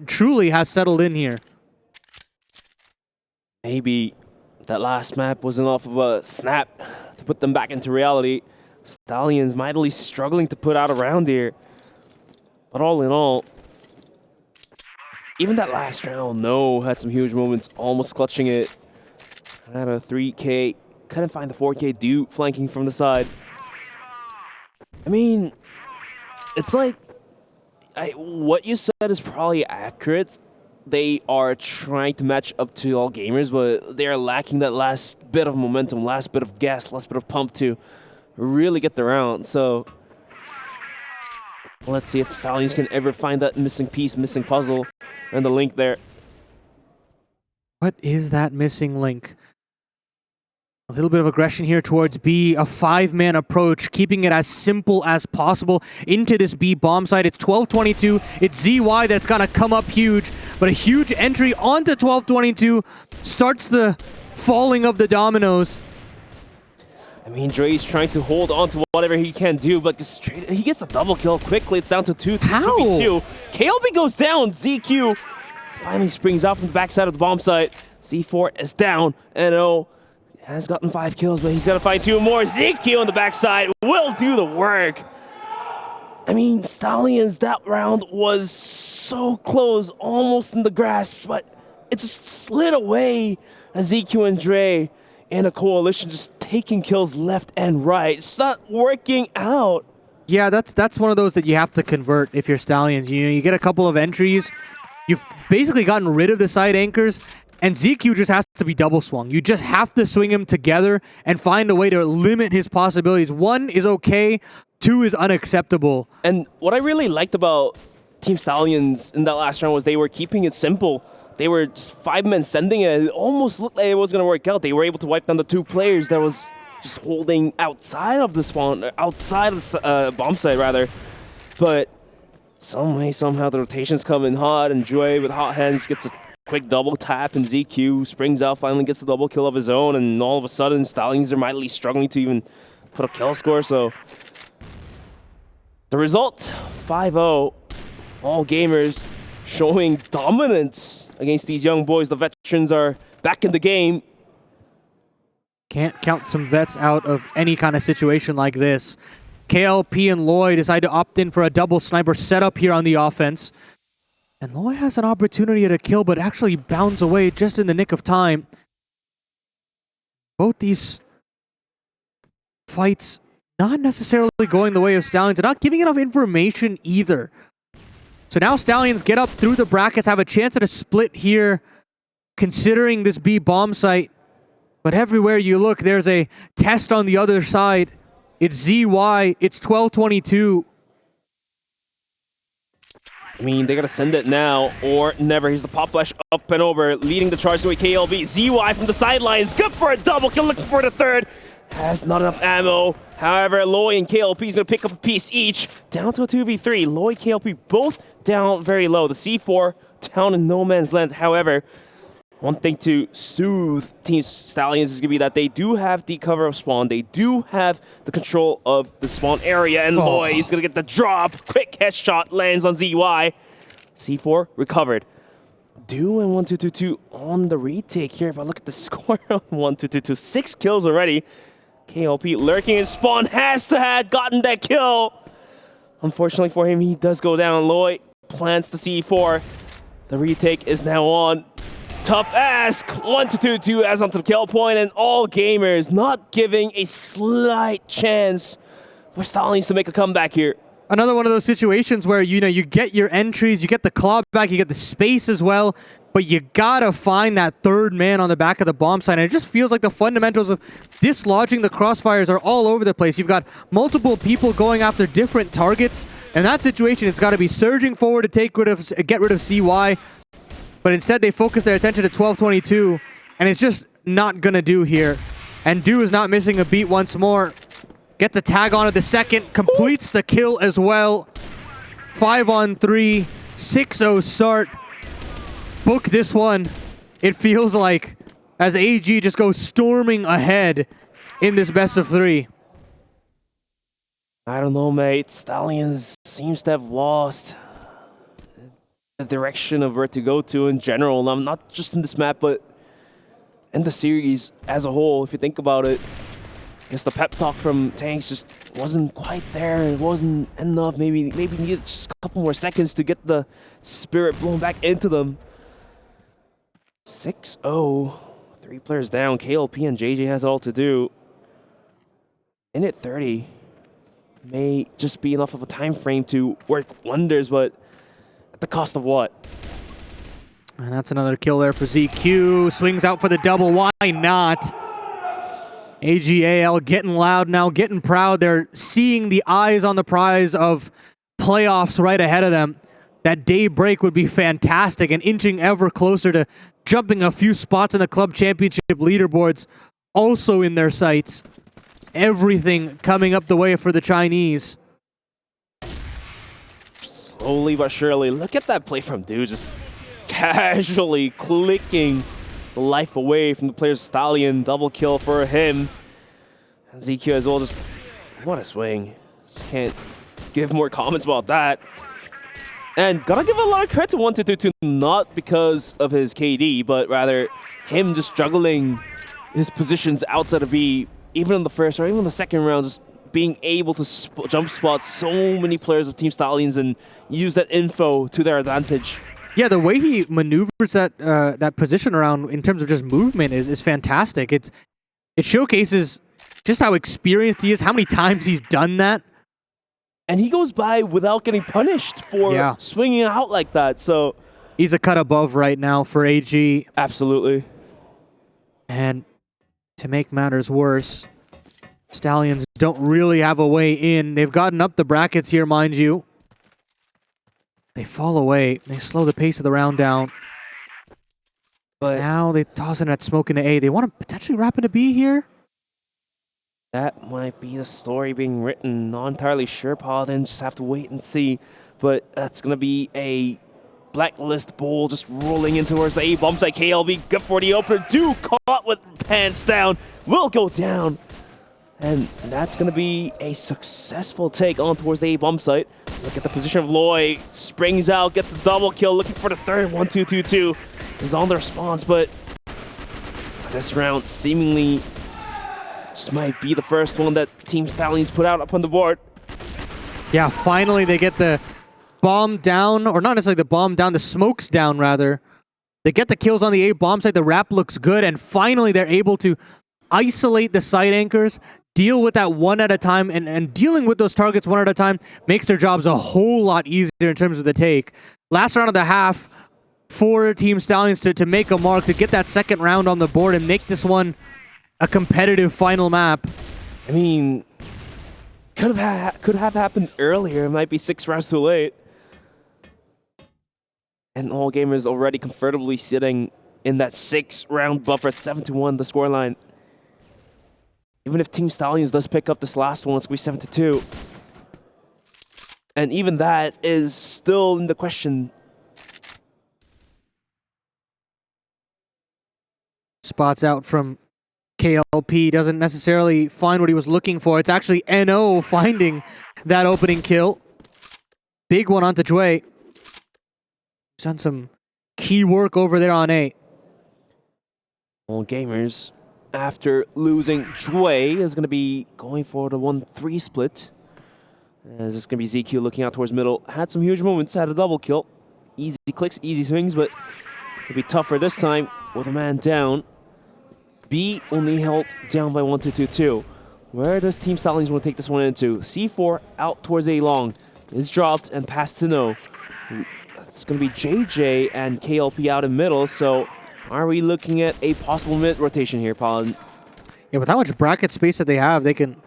Speaker 2: truly has settled in here.
Speaker 3: Maybe that last map was enough of a snap to put them back into reality. Stallions mightily struggling to put out a round here. But all in all, even that last round, No had some huge moments, almost clutching it. Had a 3K, couldn't find the 4K Dew flanking from the side. I mean, it's like, what you said is probably accurate. They are trying to match up to all gamers, but they are lacking that last bit of momentum, last bit of gas, last bit of pump to really get the round. So let's see if Stallions can ever find that missing piece, missing puzzle, and the link there.
Speaker 2: What is that missing link? A little bit of aggression here towards B, a 5-man approach, keeping it as simple as possible into this B bomb site. It's 1222, it's ZY that's gonna come up huge, but a huge entry onto 1222 starts the falling of the dominoes.
Speaker 3: I mean, Dre's trying to hold on to whatever he can do, but he gets a double kill quickly. It's down to 2v2. KLB goes down. ZQ finally springs out from the backside of the bomb site. Z4 is down. NO has gotten 5 kills, but he's got to find 2 more. ZQ on the backside will do the work. I mean, Stallions, that round was so close, almost in the grasp, but it just slid away as ZQ and Dre in a coalition just taking kills left and right. It's not working out.
Speaker 2: Yeah, that's one of those that you have to convert if you're Stallions. You know, you get a couple of entries, you've basically gotten rid of the side anchors, and ZQ just has to be double swung. You just have to swing him together and find a way to limit his possibilities. 1 is okay, 2 is unacceptable.
Speaker 3: And what I really liked about Team Stallions in that last round was they were keeping it simple. They were just 5 men sending it. It almost looked like it was going to work out. They were able to wipe down the 2 players that was just holding outside of the spawn, outside of the bomb site, rather. But some way, somehow, the rotations come in hot, and Joy with hot hands gets a quick double tap, and ZQ springs out, finally gets a double kill of his own, and all of a sudden, Stallions are mightily struggling to even put a kill score. So the result, 5-0. All gamers showing dominance against these young boys. The veterans are back in the game.
Speaker 2: Can't count some vets out of any kind of situation like this. KLP and Lloyd decide to opt in for a double sniper setup here on the offense. And Loy has an opportunity to kill, but actually bounds away just in the nick of time. Both these fights not necessarily going the way of Stallions and not giving enough information either. So now Stallions get up through the brackets, have a chance at a split here, considering this B bomb site. But everywhere you look, there's a test on the other side. It's ZY, it's 12-22.
Speaker 3: I mean, they gotta send it now or never. Here's the pop flash up and over, leading the charge away. KLB. ZY from the sidelines, good for a double kill, looking for the third. Has not enough ammo. However, Loy and KLP is gonna pick up a piece each. Down to a 2v3. Loy, KLP both down very low. The C4 down in no man's land. However, one thing to soothe Team Stallions is going to be that they do have the cover of spawn. They do have the control of the spawn area. And Loy is going to get the drop. Quick headshot lands on ZY. C4 recovered. Do and 1-2-2-2 on the retake here. If I look at the score on 1-2-2-2, 6 kills already. KLP lurking in spawn has to have gotten that kill. Unfortunately for him, he does go down. Loy plants the C4. The retake is now on. Tough ask, 1-2-2 as onto the kill point, and all gamers not giving a slight chance for Stallions to make a comeback here.
Speaker 2: Another one of those situations where, you know, you get your entries, you get the claw back, you get the space as well, but you gotta find that third man on the back of the bomb site, and it just feels like the fundamentals of dislodging the crossfires are all over the place. You've got multiple people going after different targets. In that situation, it's gotta be surging forward to get rid of CY, but instead they focus their attention to 12-22, and it's just not gonna do here. And Do is not missing a beat once more. Gets a tag on it the second, completes the kill as well. 5-on-3, 6-0 start. Book this one. It feels like as AG just goes storming ahead in this best of 3.
Speaker 3: I don't know, mate. Stallions seems to have lost the direction of where to go to in general. Not just in this map, but in the series as a whole. If you think about it, I guess the pep talk from Tanks just wasn't quite there. It wasn't enough. Maybe needed just a couple more seconds to get the spirit blown back into them. 6-0. 3 players down. KLP and JJ has it all to do. In at 30 may just be enough of a time frame to work wonders, but at the cost of what?
Speaker 2: And that's another kill there for ZQ. Swings out for the double. Why not? AG.AL getting loud now, getting proud. They're seeing the eyes on the prize of playoffs right ahead of them. That daybreak would be fantastic and inching ever closer to jumping a few spots in the club championship leaderboards also in their sights. Everything coming up the way for the Chinese.
Speaker 3: Slowly but surely. Look at that play from Dude, just casually clicking the life away from the player's Stallion. Double kill for him. And ZQ as well, just what a swing. Just can't give more comments about that. And gotta give a lot of credit to 1-2-2, not because of his KD, but rather him just juggling his positions outside of B, even in the first or even the second round, just being able to jump spot so many players of Team Stallions and use that info to their advantage.
Speaker 2: Yeah, the way he maneuvers that position around in terms of just movement is fantastic. It showcases just how experienced he is, how many times he's done that.
Speaker 3: And he goes by without getting punished for swinging out like that. So
Speaker 2: he's a cut above right now for AG.
Speaker 3: Absolutely.
Speaker 2: And to make matters worse, Stallions don't really have a way in. They've gotten up the brackets here, mind you. They fall away. They slow the pace of the round down. But now they toss in that smoke into A. They want to potentially wrap into B here.
Speaker 3: That might be the story being written. Not entirely sure, Paladin. Just have to wait and see. But that's going to be a blacklist bowl just rolling in towards the A bomb site. KLB, good for the opener. Do caught with pants down. Will go down. And that's going to be a successful take on towards the A bomb site. Look at the position of Loy. Springs out, gets a double kill. Looking for the third. 1-2-2-2 is on the response. But this round seemingly this might be the first one that Team Stallions put out up on the board.
Speaker 2: Yeah, finally they get the bomb down, or not necessarily the bomb down, the smokes down rather. They get the kills on the A bomb site. The wrap looks good, and finally they're able to isolate the side anchors, deal with that one at a time, and dealing with those targets one at a time makes their jobs a whole lot easier in terms of the take. Last round of the half for Team Stallions to make a mark, to get that second round on the board and make this one a competitive final map.
Speaker 3: I mean, could have happened earlier. It might be 6 rounds too late. And all gamers already comfortably sitting in that 6-round buffer, 7-1 the scoreline. Even if Team Stallions does pick up this last one, it's going to be 7-2. And even that is still in the question.
Speaker 2: Spots out from KLP, doesn't necessarily find what he was looking for. It's actually NO finding that opening kill. Big one onto Jue. He's done some key work over there on A.
Speaker 3: All gamers, after losing Jue, is going to be going for the 1-3 split. As it's going to be ZQ looking out towards middle. Had some huge moments, had a double kill. Easy clicks, easy swings, but it'll be tougher this time with a man down. B only held down by 1-2-2-2. Where does Team Stallions want to take this one into? C4 out towards A long. Is dropped and passed to no. It's going to be JJ and KLP out in middle, so are we looking at a possible mid rotation here, Paul?
Speaker 2: Yeah, with how much bracket space that they have, they can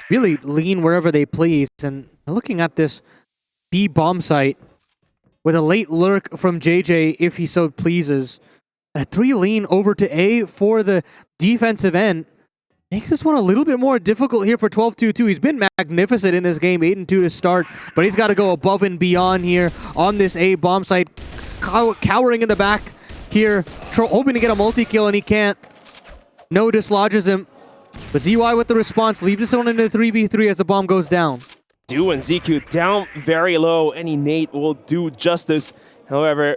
Speaker 2: really lean wherever they please. And looking at this B bomb site with a late lurk from JJ if he so pleases, and a 3 lean over to A for the defensive end makes this one a little bit more difficult here for 12-2-2. He's been magnificent in this game, 8-2 to start, but he's got to go above and beyond here on this A bomb site, cowering in the back here, hoping to get a multi-kill, and he can't. No dislodges him, but ZY with the response leaves this one into 3v3 as the bomb goes down.
Speaker 3: Do and ZQ down very low. Any nade will do justice. However,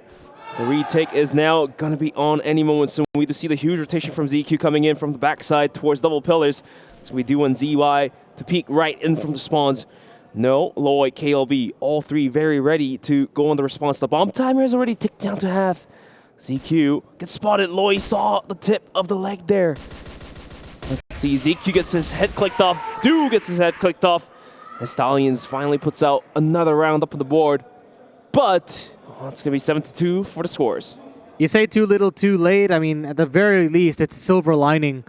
Speaker 3: the retake is now going to be on any moment soon. We do see the huge rotation from ZQ coming in from the backside towards double pillars. So we do on ZY to peek right in from the spawns. No, Lloyd, KLB, all three very ready to go on the response. The bomb timer is already ticked down to half. ZQ gets spotted. Lloyd saw the tip of the leg there. Let's see, ZQ gets his head clicked off. Do gets his head clicked off. And Stallions finally puts out another round up on the board. But it's going to be 7-2 for the scores.
Speaker 2: You say too little, too late. I mean, at the very least, it's a silver lining.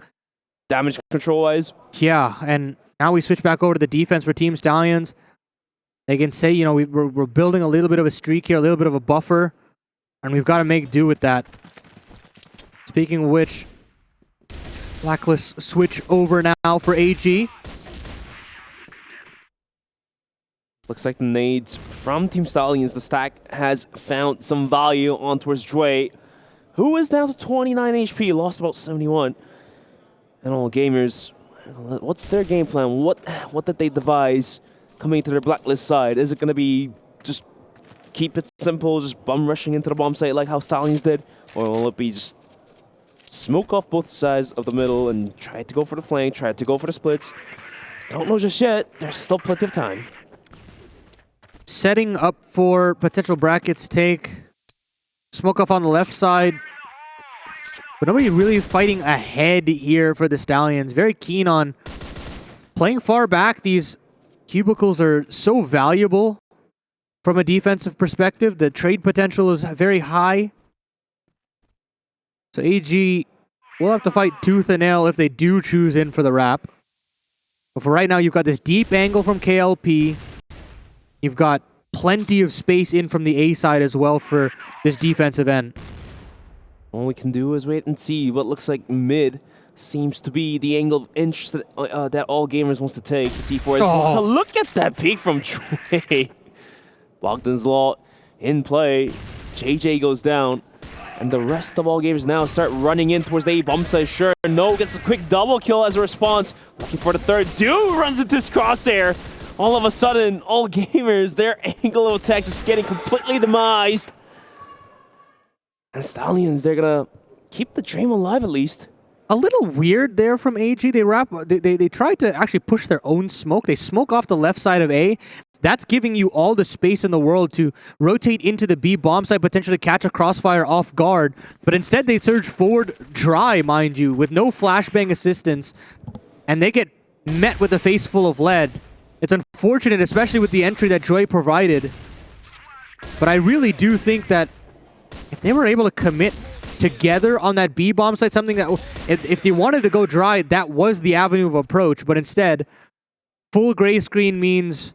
Speaker 3: Damage control-wise?
Speaker 2: Yeah, and now we switch back over to the defense for Team Stallions. They can say, you know, we're building a little bit of a streak here, a little bit of a buffer, and we've got to make do with that. Speaking of which, Blacklist switch over now for AG.
Speaker 3: Looks like the nades from Team Stallions, the stack has found some value on towards Dre, who is down to 29 HP, lost about 71. And all gamers, what's their game plan? What did they devise coming to their Blacklist side? Is it going to be just keep it simple, just bum rushing into the bomb site like how Stallions did? Or will it be just smoke off both sides of the middle and try to go for the flank, try to go for the splits? Don't know just yet. There's still plenty of time.
Speaker 2: Setting up for potential brackets take. Smoke off on the left side. But nobody really fighting ahead here for the Stallions. Very keen on playing far back. These cubicles are so valuable from a defensive perspective. The trade potential is very high. So AG will have to fight tooth and nail if they do choose in for the wrap. But for right now, you've got this deep angle from KLP. You've got plenty of space in from the A side as well for this defensive end.
Speaker 3: All we can do is wait and see. What looks like mid seems to be the angle of interest that all gamers wants to take. The C4 is... Oh. Look at that peek from Trey. Bogdan's Law in play. JJ goes down. And the rest of all gamers now start running in towards the A bomb site. Sure, no gets a quick double kill as a response. Looking for the third. Dude runs into this crosshair. All of a sudden, all gamers, their angle of attack is getting completely demised. And Stallions, they're going to keep the dream alive at least.
Speaker 2: A little weird there from AG. They tried to actually push their own smoke. They smoke off the left side of A. that's giving you all the space in the world to rotate into the B bomb site, potentially catch a crossfire off guard. But instead, they surge forward dry, mind you, with no flashbang assistance, and they get met with a face full of lead. It's unfortunate, especially with the entry that Joy provided. But I really do think that if they were able to commit together on that B bomb site, something that if they wanted to go dry, that was the avenue of approach. But instead, full gray screen means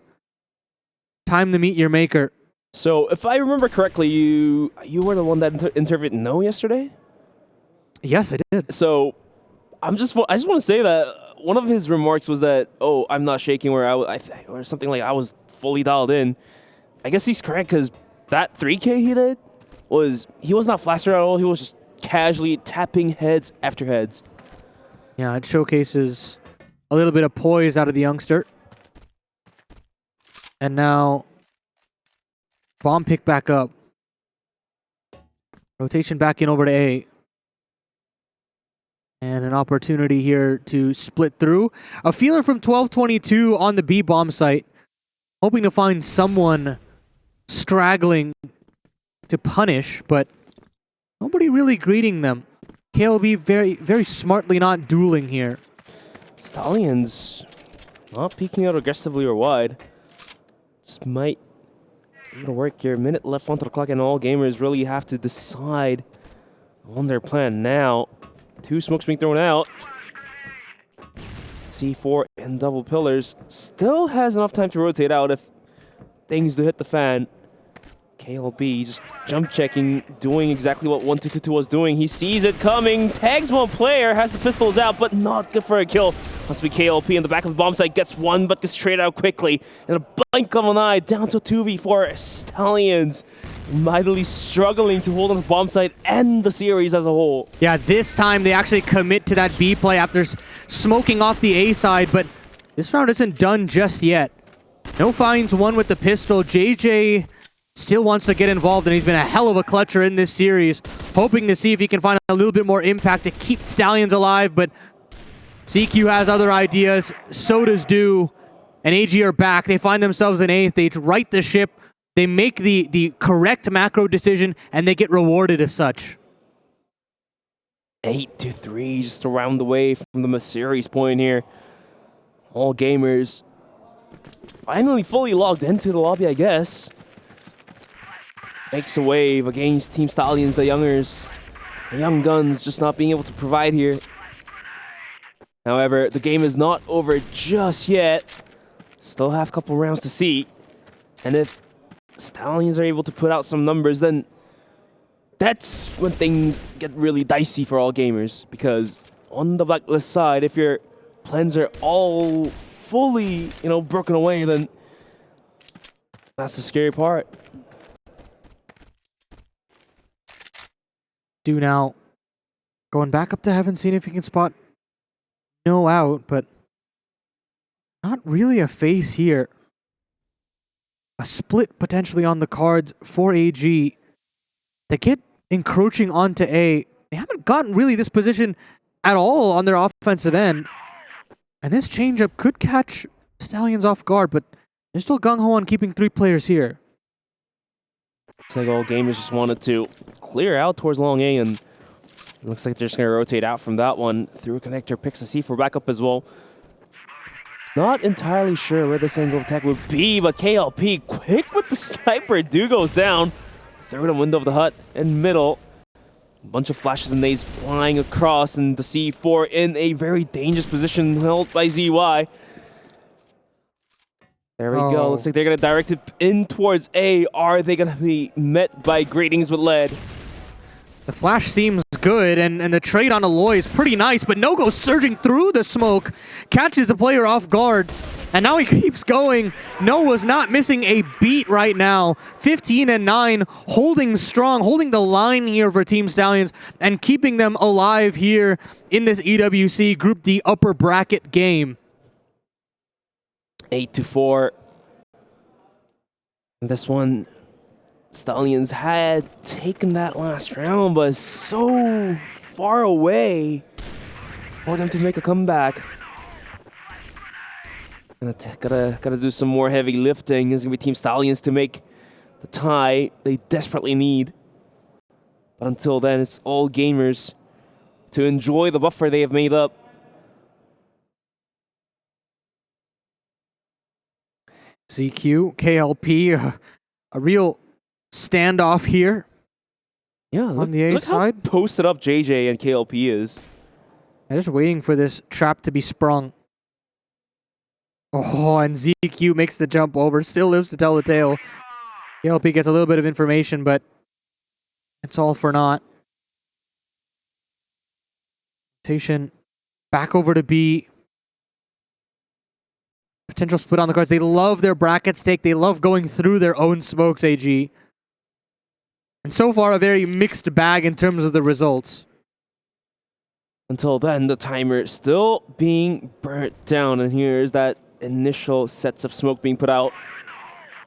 Speaker 2: time to meet your maker.
Speaker 3: So if I remember correctly, you were the one that interviewed No yesterday?
Speaker 2: Yes, I did.
Speaker 3: So I just want to say that one of his remarks was that, oh, I'm not shaking where or something like I was fully dialed in. I guess he's correct because that 3K he did he was not flaccid at all. He was just casually tapping heads after heads.
Speaker 2: Yeah, it showcases a little bit of poise out of the youngster. And now, bomb pick back up. Rotation back in over to A. And an opportunity here to split through. A feeler from 1222 on the B bomb site. Hoping to find someone straggling to punish, but nobody really greeting them. KLB very, very smartly not dueling here.
Speaker 3: Stallions not peeking out aggressively or wide. This might work here. Minute left onto the clock, and all gamers really have to decide on their plan now. 2 smokes being thrown out. C4 and double pillars. Still has enough time to rotate out if things do hit the fan. KLB just jump checking, doing exactly what 1222 was doing. He sees it coming, tags one player, has the pistols out, but not good for a kill. Must be KLP in the back of the bomb site, gets one, but gets traded out quickly. In a blink of an eye, down to 2v4. Stallions mightily struggling to hold on the bomb site and the series as a whole.
Speaker 2: Yeah, this time they actually commit to that B play after smoking off the A side, but this round isn't done just yet. No finds one with the pistol. JJ still wants to get involved, and he's been a hell of a clutcher in this series, hoping to see if he can find a little bit more impact to keep Stallions alive, but CQ has other ideas, so does Do, and AG are back. They find themselves in 8th, they right the ship, they make the correct macro decision, and they get rewarded as such.
Speaker 3: 8-3, just around the way from the series point here. All gamers finally fully logged into the lobby, I guess. Makes a wave against Team Stallions, the youngers. The young guns just not being able to provide here. However, the game is not over just yet. Still have a couple rounds to see. And if Stallions are able to put out some numbers, then that's when things get really dicey for all gamers. Because on the blacklist side, if your plans are all fully, broken away, then that's the scary part.
Speaker 2: Do now going back up to heaven, seeing if he can spot No out, but not really a face here. A split potentially on the cards for AG. They get encroaching onto A. They haven't gotten really this position at all on their offensive end. And this changeup could catch Stallions off guard, but they're still gung-ho on keeping 3 players here.
Speaker 3: Looks like all gamers just wanted to clear out towards long A, and it looks like they're just going to rotate out from that one. Through a connector, picks a C4 back up as well. Not entirely sure where this angle of attack would be, but KLP quick with the sniper. Do goes down. Third and window of the hut in middle. A bunch of flashes and nades flying across, and the C4 in a very dangerous position held by ZY. There we go. Looks like they're going to direct it in towards A. Are they going to be met by greetings with lead?
Speaker 2: The flash seems good, and the trade on Aloy is pretty nice, but No goes surging through the smoke, catches the player off guard, and now he keeps going. No was not missing a beat right now. 15-9, holding strong, holding the line here for Team Stallions, and keeping them alive here in this EWC Group D upper bracket game.
Speaker 3: 8-4. This one, Stallions had taken that last round, but so far away for them to make a comeback. Gotta do some more heavy lifting. It's gonna be Team Stallions to make the tie they desperately need. But until then, it's all gamers to enjoy the buffer they have made up.
Speaker 2: ZQ, KLP, a real standoff here.
Speaker 3: Yeah,
Speaker 2: on the A side.
Speaker 3: How posted up JJ and KLP is.
Speaker 2: I'm just waiting for this trap to be sprung. Oh, and ZQ makes the jump over. Still lives to tell the tale. KLP gets a little bit of information, but it's all for naught. Rotation back over to B. Potential split on the cards. They love their bracket stake. They love going through their own smokes, AG. And so far, a very mixed bag in terms of the results.
Speaker 3: Until then, the timer still being burnt down. And here's that initial sets of smoke being put out.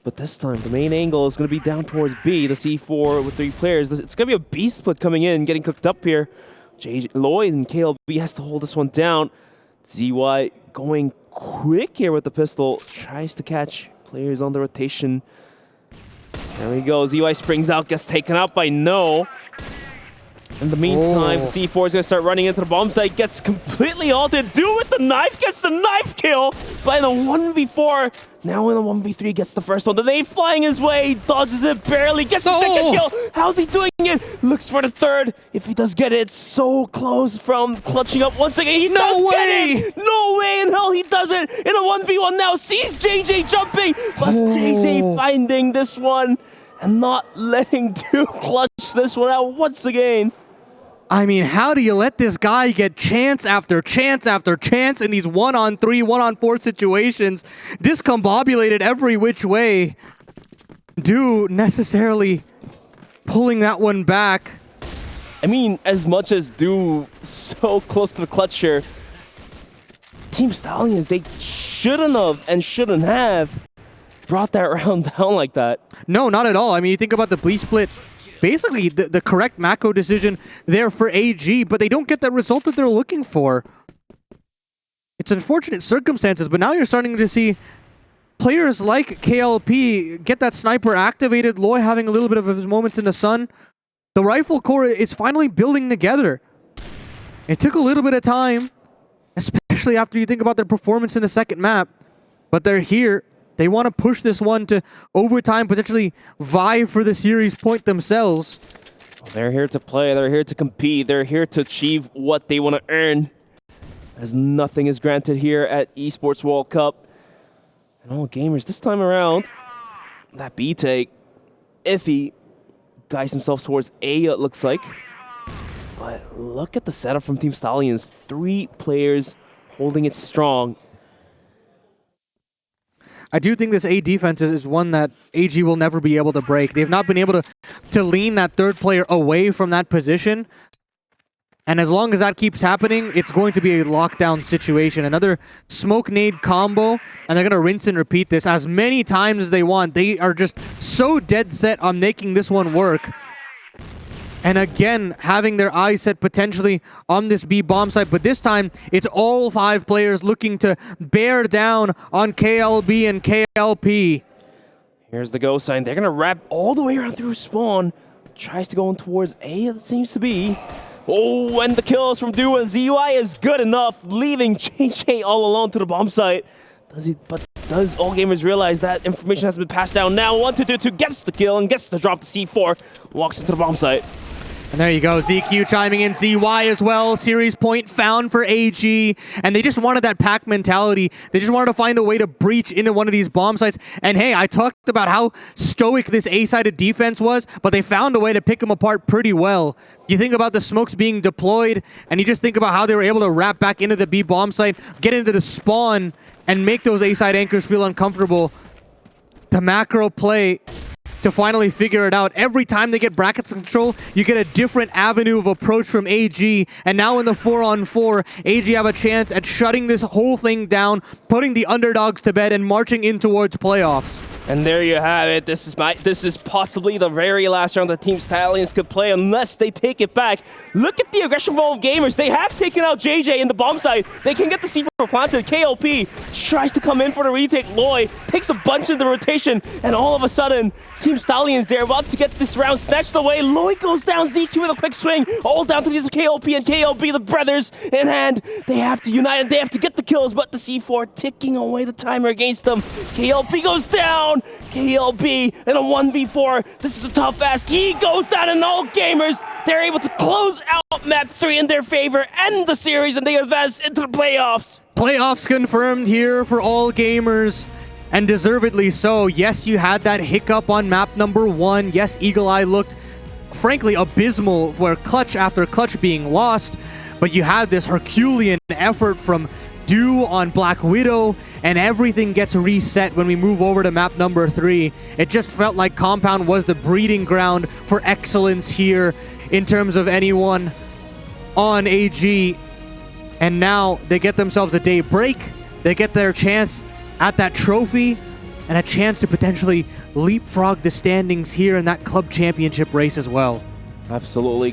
Speaker 3: But this time, the main angle is going to be down towards B, the C4 with 3 players. It's going to be a B split coming in, getting cooked up here. Lloyd and KLB has to hold this one down. ZY going quick here with the pistol. Tries to catch players on the rotation. There we go. ZY springs out, gets taken out by No. In the meantime, the C4 is going to start running into the bomb site. Gets completely halted. Dude with the knife gets the knife kill. But in a 1v4, now in a 1v3, gets the first one. The nade flying his way. Dodges it barely. Gets the second kill. How's he doing it? Looks for the third. If he does get it, it's so close from clutching up once again. He does get it. No way in hell he does it. In a 1v1 now. Sees JJ jumping. But JJ finding this one and not letting Duke clutch this one out once again.
Speaker 2: I mean, how do you let this guy get chance after chance after chance in these 1-on-3, 1-on-4 situations, discombobulated every which way? Do necessarily pulling that one back.
Speaker 3: I mean, as much as Do so close to the clutch here, Team Stallions, they shouldn't have and shouldn't have brought that round down like that.
Speaker 2: No, not at all. I mean, you think about the Bleach split. Basically, the correct macro decision there for AG, but they don't get the result that they're looking for. It's unfortunate circumstances, but now you're starting to see players like KLP get that sniper activated, Loy having a little bit of his moments in the sun. The rifle core is finally building together. It took a little bit of time, especially after you think about their performance in the second map, but they're here. They want to push this one to overtime, potentially vie for the series point themselves.
Speaker 3: They're here to play. They're here to compete. They're here to achieve what they want to earn. As nothing is granted here at Esports World Cup. And all gamers, this time around, that B take, iffy, guides themselves towards A, it looks like. But look at the setup from Team Stallions. 3 players holding it strong.
Speaker 2: I do think this A defense is one that AG will never be able to break. They've not been able to lean that third player away from that position. And as long as that keeps happening, it's going to be a lockdown situation. Another smoke nade combo, and they're going to rinse and repeat this as many times as they want. They are just so dead set on making this one work. And again, having their eyes set potentially on this B bomb site, but this time it's all 5 players looking to bear down on KLB and KLP.
Speaker 3: Here's the go sign. They're going to wrap all the way around through spawn. Tries to go in towards A, it seems to be. Oh, and the kills from Duo and ZY is good enough, leaving JJ all alone to the bomb site. Does all gamers realize that information has been passed down now? 1-2-2 gets the kill and gets the drop to C4. Walks into the bomb site.
Speaker 2: And there you go, ZQ chiming in, ZY as well. Series point found for AG. And they just wanted that pack mentality. They just wanted to find a way to breach into one of these bomb sites. And hey, I talked about how stoic this A-sided defense was, but they found a way to pick them apart pretty well. You think about the smokes being deployed, and you just think about how they were able to wrap back into the B bomb site, get into the spawn, and make those A-side anchors feel uncomfortable. The macro play to finally figure it out. Every time they get brackets control, you get a different avenue of approach from AG. And now in the 4-on-4, AG have a chance at shutting this whole thing down, putting the underdogs to bed, and marching in towards playoffs.
Speaker 3: And there you have it. This is possibly the very last round that Team Stallions could play unless they take it back. Look at the aggression level of gamers. They have taken out JJ in the bomb site. They can get the C4 planted. KLP tries to come in for the retake. Loy takes a bunch of the rotation, and all of a sudden, Team Stallions, they're about to get this round snatched away. Loy goes down, ZQ with a quick swing, all down to these KLP and KLP, the brothers in hand. They have to unite and they have to get the kills, but the C4 ticking away the timer against them. KLP goes down. KLP in a 1v4. This is a tough ask. He goes down, and all gamers, they're able to close out map 3 in their favor, end the series, and they advance into the playoffs.
Speaker 2: Playoffs confirmed here for all gamers, and deservedly so. Yes, you had that hiccup on map number 1. Yes, Eagle-Eye looked, frankly, abysmal, where clutch after clutch being lost, but you had this Herculean effort from Do on Black Widow, and everything gets reset when we move over to map number 3. It just felt like Compound was the breeding ground for excellence here in terms of anyone on AG. And now they get themselves a day break. They get their chance at that trophy and a chance to potentially leapfrog the standings here in that club championship race as well.
Speaker 3: Absolutely.